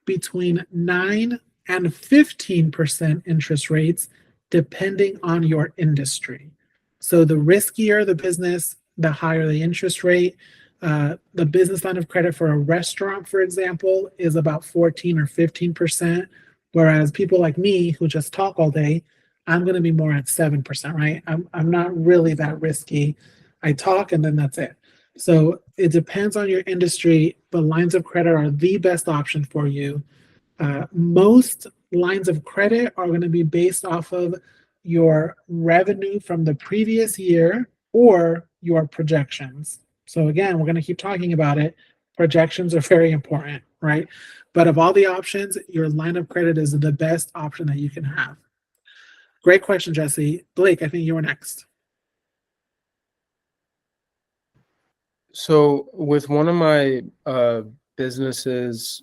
between 9 and 15% interest rates, depending on your industry. So the riskier the business, the higher the interest rate. The business line of credit for a restaurant, for example, is about 14 or 15%, whereas people like me who just talk all day, I'm going to be more at 7%, right? I'm not really that risky. I talk and then that's it. So it depends on your industry, but lines of credit are the best option for you. Most lines of credit are going to be based off of your revenue from the previous year or your projections. So again, we're going to keep talking about it. Projections are very important, right? But of all the options, your line of credit is the best option that you can have. Great question, Jesse. Blake, I think you were next. So with one of my businesses,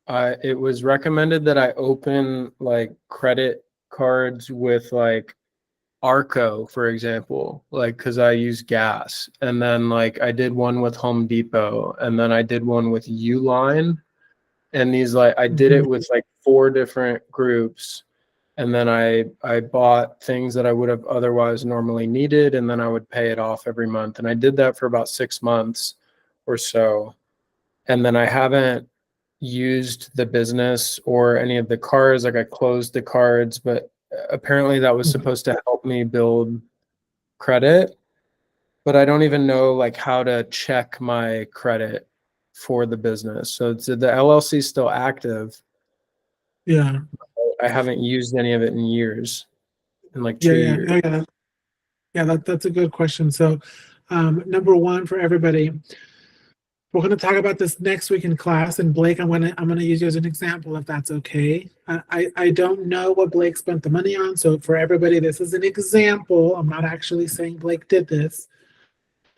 it was recommended that I open like credit cards with like Arco, for example, like because I use gas. And then like I did one with Home Depot, and then I did one with Uline. And these like I did it with like 4 different groups. And then I bought things that I would have otherwise normally needed, and then I would pay it off every month. And I did that for about 6 months or so. And then I haven't used the business or any of the cards. Like I closed the cards, but apparently that was supposed to help me build credit. But I don't even know like how to check my credit for the business. So it's, the LLC is still active. Yeah. I haven't used any of it in years, in like 2 years. That's a good question. So, number one for everybody, we're going to talk about this next week in class. And Blake, I'm gonna use you as an example, if that's okay. I don't know what Blake spent the money on. So for everybody, this is an example. I'm not actually saying Blake did this.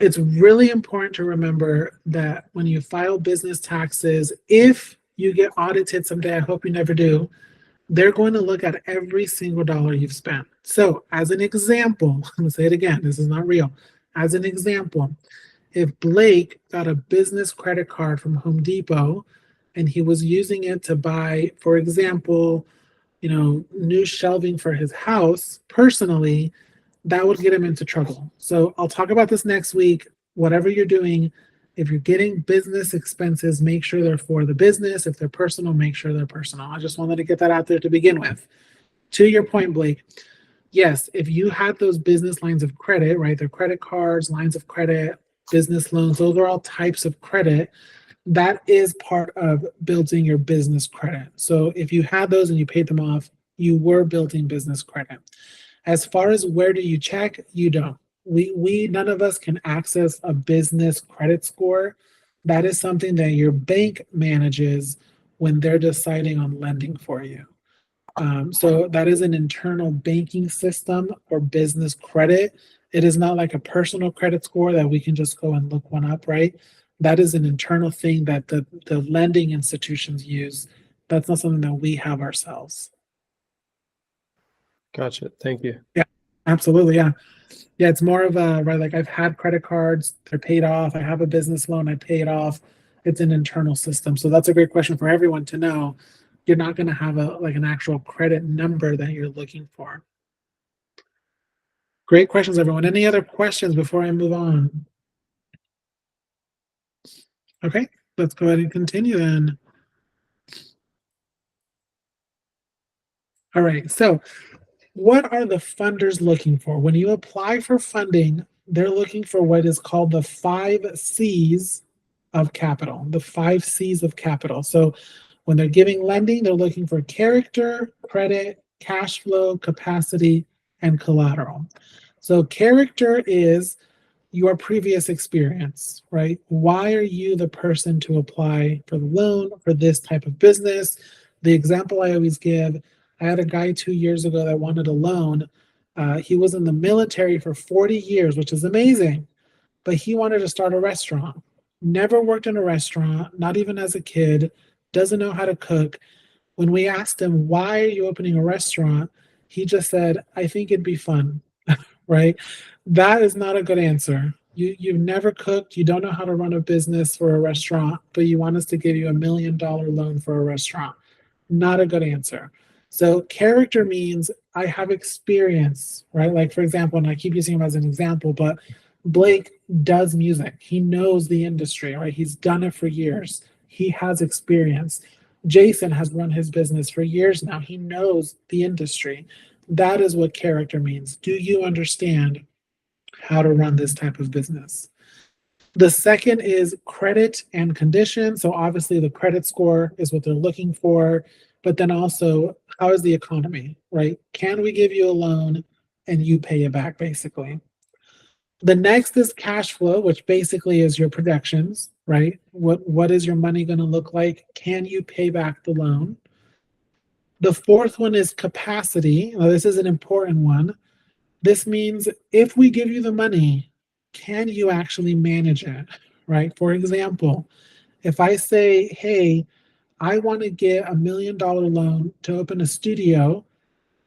It's really important to remember that when you file business taxes, if you get audited someday, I hope you never do, they're going to look at every single dollar you've spent. So as an example, I'm gonna say it again, this is not real. As an example, if Blake got a business credit card from Home Depot and he was using it to buy, for example, new shelving for his house personally, that would get him into trouble. So I'll talk about this next week. Whatever you're doing, if you're getting business expenses, make sure they're for the business. If they're personal, make sure they're personal. I just wanted to get that out there to begin with. To your point, Blake, yes, if you had those business lines of credit, right? They're credit cards, lines of credit, business loans, those are all types of credit. That is part of building your business credit. So if you had those and you paid them off, you were building business credit. As far as where do you check, you don't. We none of us can access a business credit score. That is something that your bank manages when they're deciding on lending for you. So that is an internal banking system for business credit. It is not like a personal credit score that we can just go and look one up, right? That is an internal thing that the lending institutions use. That's not something that we have ourselves. Gotcha. Thank you. Yeah, absolutely. Yeah. Yeah, it's more of a, right, like I've had credit cards, they're paid off. I have a business loan, I pay it off. It's an internal system. So that's a great question for everyone to know. You're not going to have an actual credit number that you're looking for. Great questions, everyone. Any other questions before I move on? Okay, let's go ahead and continue then. All right, so what are the funders looking for? When you apply for funding, they're looking for what is called the 5 C's of capital, the 5 C's of capital. So when they're giving lending, they're looking for character, credit, cash flow, capacity, and collateral. So character is your previous experience, right? Why are you the person to apply for the loan for this type of business? The example I always give, I had a guy 2 years ago that wanted a loan. He was in the military for 40 years, which is amazing, but he wanted to start a restaurant. Never worked in a restaurant, not even as a kid, doesn't know how to cook. When we asked him, why are you opening a restaurant? He just said, I think it'd be fun, right? That is not a good answer. You've never cooked, you don't know how to run a business for a restaurant, but you want us to give you $1 million loan for a restaurant. Not a good answer. So character means I have experience, right? Like for example, and I keep using him as an example, but Blake does music. He knows the industry, right? He's done it for years. He has experience. Jason has run his business for years now. He knows the industry. That is what character means. Do you understand how to run this type of business? The second is credit and condition. So obviously the credit score is what they're looking for, but then also how is the economy, right? Can we give you a loan and you pay it back basically? The next is cash flow, which basically is your projections, right? What is your money going to look like? Can you pay back the loan? The fourth one is capacity. Now, this is an important one. This means if we give you the money, can you actually manage it, right? For example, if I say, hey, I want to get $1 million loan to open a studio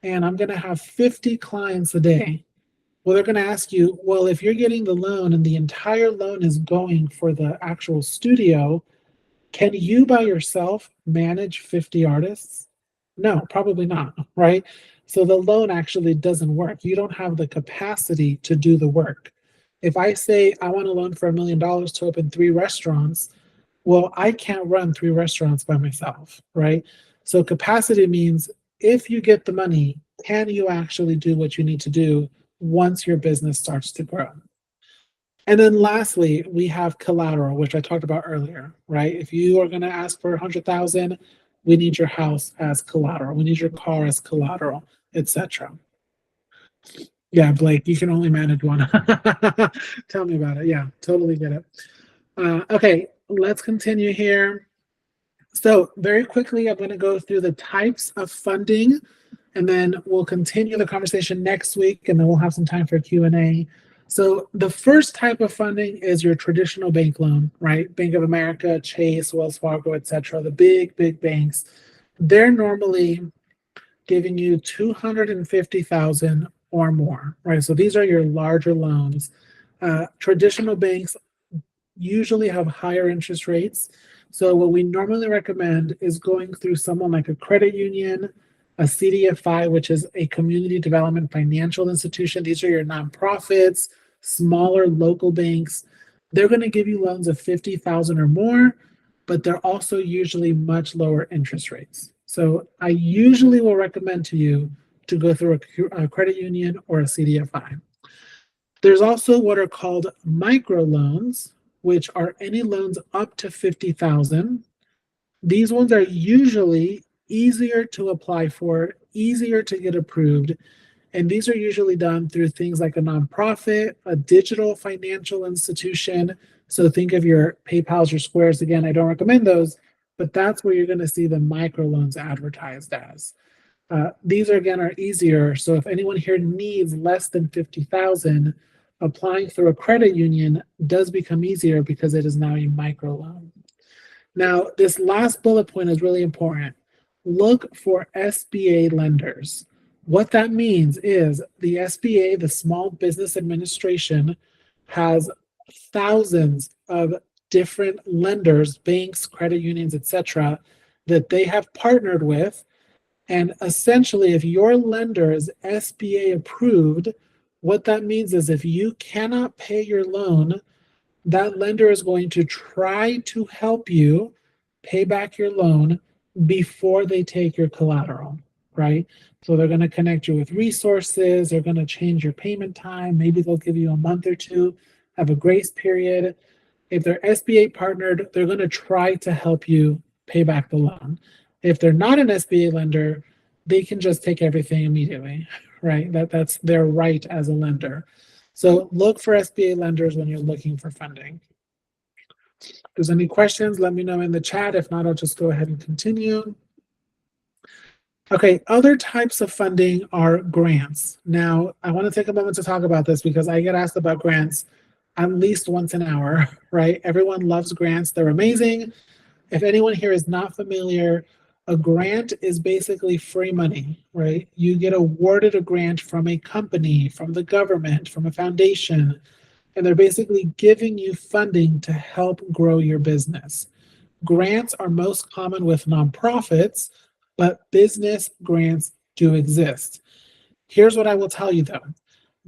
and I'm going to have 50 clients a day. Well, they're going to ask you, well, if you're getting the loan and the entire loan is going for the actual studio, can you by yourself manage 50 artists? No, probably not, right? So the loan actually doesn't work. You don't have the capacity to do the work. If I say I want a loan for $1 million to open 3 restaurants, well, I can't run 3 restaurants by myself, right? So capacity means if you get the money, can you actually do what you need to do once your business starts to grow? And then lastly, we have collateral, which I talked about earlier, right? If you are going to ask for 100,000, we need your house as collateral. We need your car as collateral, etc. Yeah, Blake, you can only manage one. Tell me about it. Yeah, totally get it. Okay, let's continue here. So very quickly, I'm going to go through the types of funding, and then we'll continue the conversation next week, and then we'll have some time for Q&A. So the first type of funding is your traditional bank loan, right? Bank of America, Chase, Wells Fargo, etc. The big banks. They're normally giving you $250,000 or more, right? So these are your larger loans. Traditional banks usually have higher interest rates. So what we normally recommend is going through someone like a credit union, a CDFI, which is a community development financial institution. These are your nonprofits, smaller local banks. They're going to give you loans of $50,000 or more, but they're also usually much lower interest rates. So I usually will recommend to you to go through a credit union or a CDFI. There's also what are called microloans, which are any loans up to $50,000. These ones are usually easier to apply for, easier to get approved, and these are usually done through things like a nonprofit, a digital financial institution. So think of your PayPals, your Squares. Again, I don't recommend those, but that's where you're going to see the microloans advertised as. These are easier. So if anyone here needs less than $50,000, applying through a credit union does become easier because it is now a microloan. Now, this last bullet point is really important. Look for SBA lenders. What that means is the SBA, the Small Business Administration, has thousands of different lenders, banks, credit unions, etc., that they have partnered with. And essentially, if your lender is SBA approved, what that means is if you cannot pay your loan, that lender is going to try to help you pay back your loan before they take your collateral, right? So they're going to connect you with resources. They're going to change your payment time. Maybe they'll give you a month or two, have a grace period. If they're SBA partnered, they're going to try to help you pay back the loan. If they're not an SBA lender, they can just take everything immediately, right? That's their right as a lender. So look for SBA lenders when you're looking for funding. If there's any questions, let me know in the chat. If not, I'll just go ahead and continue. Okay, other types of funding are grants. Now, I want to take a moment to talk about this because I get asked about grants at least once an hour, right? Everyone loves grants. They're amazing. If anyone here is not familiar, a grant is basically free money, right? You get awarded a grant from a company, from the government, from a foundation, and they're basically giving you funding to help grow your business. Grants are most common with nonprofits, but business grants do exist. Here's what I will tell you though.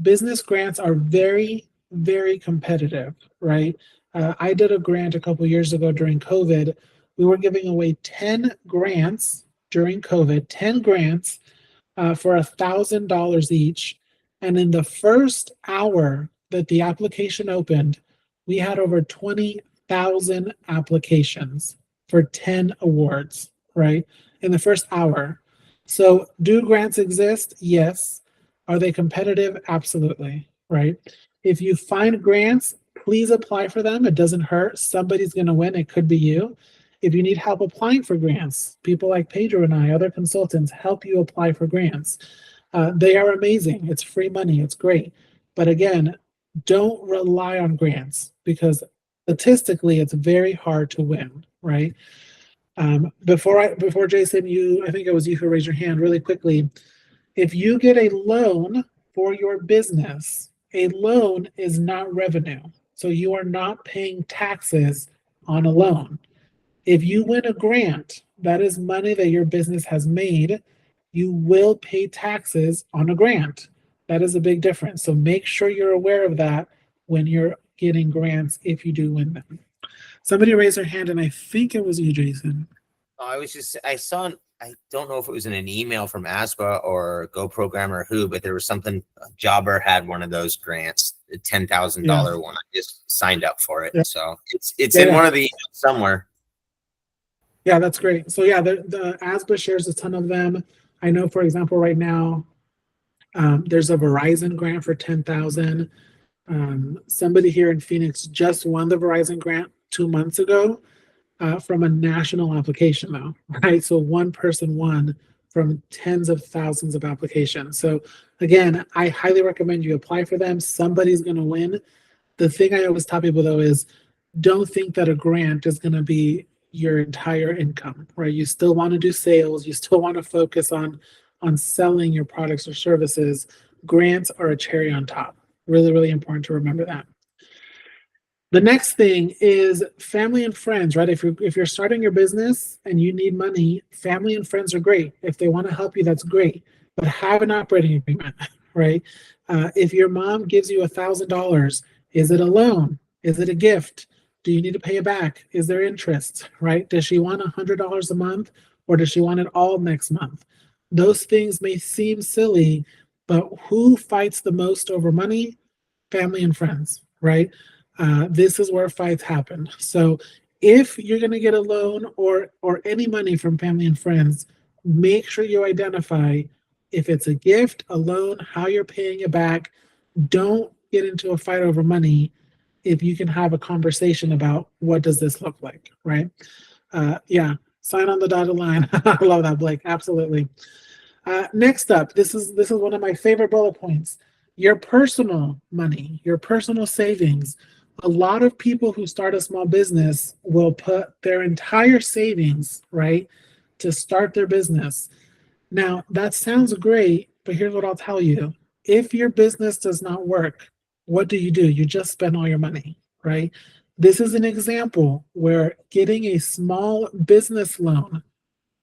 Business grants are very, very competitive, right? I did a grant a couple years ago during COVID. We were giving away 10 grants during COVID, 10 grants for $1,000 each. And in the first hour that the application opened, we had over 20,000 applications for 10 awards, right? In the first hour. So do grants exist? Yes. Are they competitive? Absolutely, right? If you find grants, please apply for them. It doesn't hurt. Somebody's going to win. It could be you. If you need help applying for grants, people like Pedro and I, other consultants, help you apply for grants. They are amazing. It's free money. It's great. But again, don't rely on grants because statistically, it's very hard to win, right? Before Jason, I think it was you who raised your hand really quickly. If you get a loan for your business, a loan is not revenue. So you are not paying taxes on a loan. If you win a grant, that is money that your business has made. You will pay taxes on a grant. That is a big difference. So make sure you're aware of that when you're getting grants if you do win them. Somebody raised their hand, and I think it was you, Jason. I saw, I don't know if it was in an email from ASPA or Go Program or who, but there was something, Jobber had one of those grants, a $10,000 one. I just signed up for it. Yeah. So it's in one of the somewhere. Yeah, that's great. So yeah, the ASBA shares a ton of them. I know, for example, right now, there's a Verizon grant for $10,000. Somebody here in Phoenix just won the Verizon grant 2 months ago from a national application, though, right? So one person won from tens of thousands of applications. So again, I highly recommend you apply for them. Somebody's going to win. The thing I always tell people, though, is don't think that a grant is going to be your entire income, right? You still want to do sales. You still want to focus on selling your products or services. Grants are a cherry on top. Really, really important to remember that. The next thing is family and friends, right? If you're starting your business and you need money, family and friends are great. If they want to help you, that's great. But have an operating agreement, right? If your mom gives you $1,000, is it a loan? Is it a gift? Do you need to pay it back? Is there interest, right? Does she want $100 a month, or does she want it all next month? Those things may seem silly, but who fights the most over money? Family and friends, right? This is where fights happen. So if you're going to get a loan or any money from family and friends, make sure you identify if it's a gift, a loan, how you're paying it back. Don't get into a fight over money if you can have a conversation about what does this look like, right? Yeah, sign on the dotted line. I love that, Blake. Absolutely. Next up, this is one of my favorite bullet points. Your personal money, your personal savings. A lot of people who start a small business will put their entire savings, right, to start their business. Now, that sounds great, but here's what I'll tell you. If your business does not work, what do? You just spend all your money, right? This is an example where getting a small business loan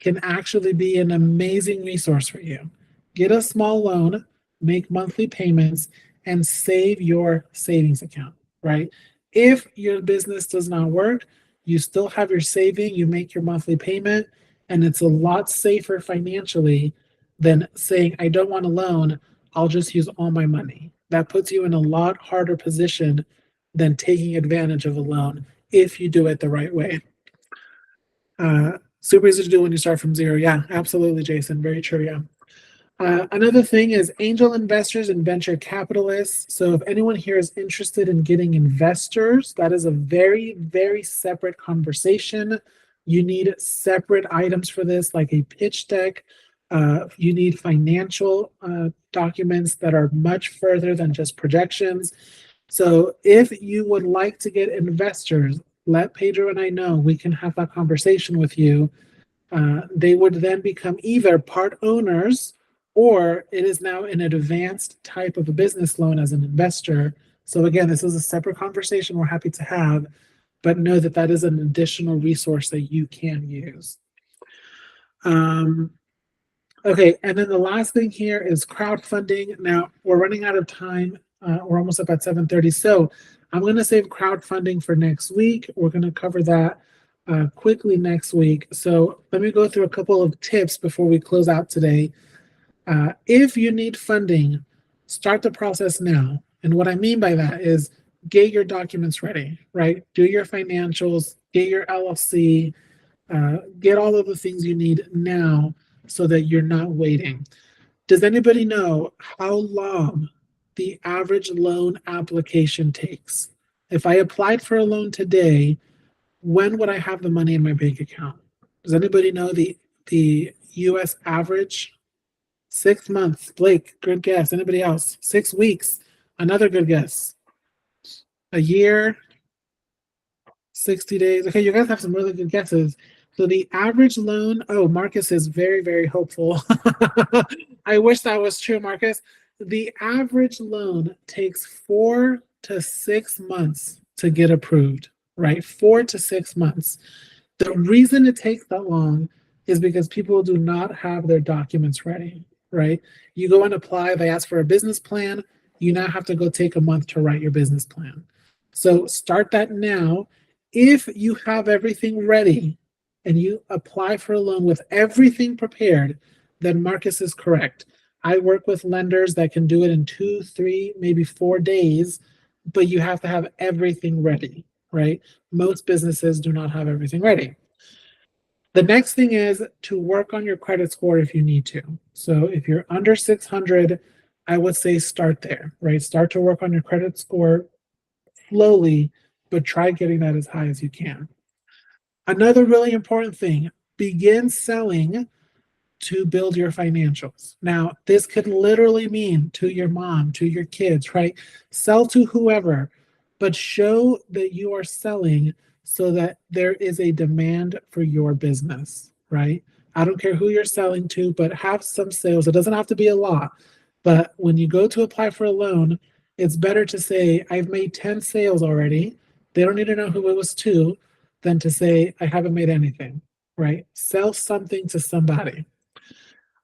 can actually be an amazing resource for you. Get a small loan, make monthly payments, and save your savings account, right? If your business does not work, you still have your saving, you make your monthly payment, and it's a lot safer financially than saying, I don't want a loan, I'll just use all my money. That puts you in a lot harder position than taking advantage of a loan if you do it the right way. Super easy to do when you start from zero. Yeah, absolutely, Jason. Very true. Yeah. Another thing is angel investors and venture capitalists. So if anyone here is interested in getting investors, that is a very, very separate conversation. You need separate items for this, like a pitch deck. You need financial documents that are much further than just projections. So if you would like to get investors, let Pedro and I know. We can have that conversation with you. They would then become either part owners, or it is now an advanced type of a business loan as an investor. So again, this is a separate conversation we're happy to have, but know that that is an additional resource that you can use. Okay, and then the last thing here is crowdfunding. Now, we're running out of time. We're almost up at 7:30. So I'm going to save crowdfunding for next week. We're going to cover that quickly next week. So let me go through a couple of tips before we close out today. If you need funding, start the process now. And what I mean by that is get your documents ready, right? Do your financials, get your LLC, get all of the things you need now so that you're not waiting. Does anybody know how long the average loan application takes? If I applied for a loan today, when would I have the money in my bank account? Does anybody know the US average? 6 months. Blake, good guess. Anybody else? 6 weeks. Another good guess. A year. 60 days. Okay, you guys have some really good guesses. So the average loan, oh, Marcus is very, very hopeful. I wish that was true, Marcus. the average loan takes 4 to 6 months to get approved, right? 4 to 6 months. The reason it takes that long is because people do not have their documents ready, right? You go and apply, they ask for a business plan. You now have to go take a month to write your business plan. So start that now. If you have everything ready and you apply for a loan with everything prepared, then Marcus is correct. I work with lenders that can do it in 2, 3, maybe 4 days, but you have to have everything ready, right? Most businesses do not have everything ready. The next thing is to work on your credit score if you need to. So if you're under 600, I would say start there, right? Start to work on your credit score slowly, but try getting that as high as you can. Another really important thing, begin selling to build your financials. Now, this could literally mean to your mom, to your kids, right? Sell to whoever, but show that you are selling so that there is a demand for your business, right? I don't care who you're selling to, but have some sales. It doesn't have to be a lot, but when you go to apply for a loan, it's better to say, I've made 10 sales already. They don't need to know who it was to, than to say, I haven't made anything, right? Sell something to somebody.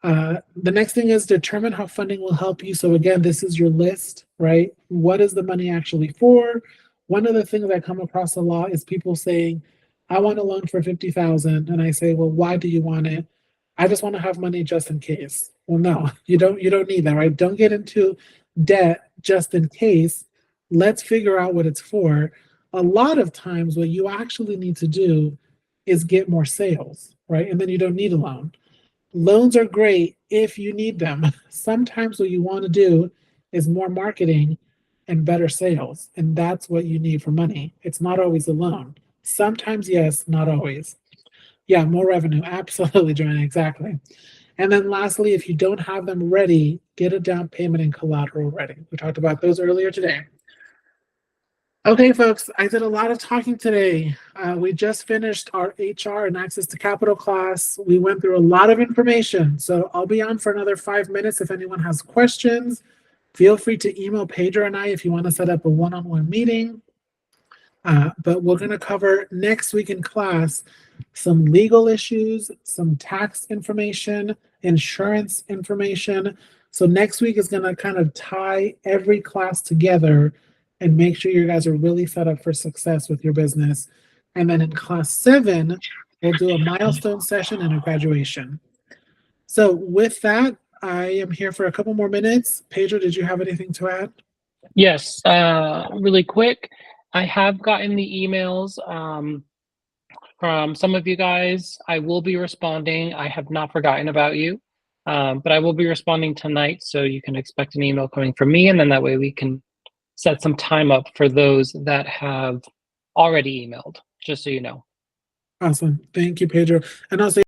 The next thing is determine how funding will help you. So again, this is your list, right? What is the money actually for? One of the things I come across a lot is people saying, I want a loan for 50,000. And I say, well, why do you want it? I just want to have money just in case. Well, no, you don't need that, right? Don't get into debt just in case. Let's figure out what it's for. A lot of times what you actually need to do is get more sales, right? And then you don't need a loan. Loans are great if you need them. Sometimes what you want to do is more marketing and better sales. And that's what you need for money. It's not always a loan. Sometimes, yes, not always. Yeah, more revenue. Absolutely, Joanna, exactly. And then lastly, if you don't have them ready, get a down payment and collateral ready. We talked about those earlier today. Okay, folks, I did a lot of talking today. We just finished our HR and access to capital class. We went through a lot of information. So I'll be on for another 5 minutes. If anyone has questions, feel free to email Pedro and I if you want to set up a one-on-one meeting. But we're going to cover next week in class some legal issues, some tax information, insurance information. So next week is going to kind of tie every class together and make sure you guys are really set up for success with your business. And then in class 7, we'll do a milestone session and a graduation. So with that, I am here for a couple more minutes. Pedro, did you have anything to add? Yes, really quick. I have gotten the emails from some of you guys. I will be responding. I have not forgotten about you, but I will be responding tonight. So you can expect an email coming from me, and then that way we can set some time up for those that have already emailed, just so you know. Awesome. Thank you, Pedro. And also,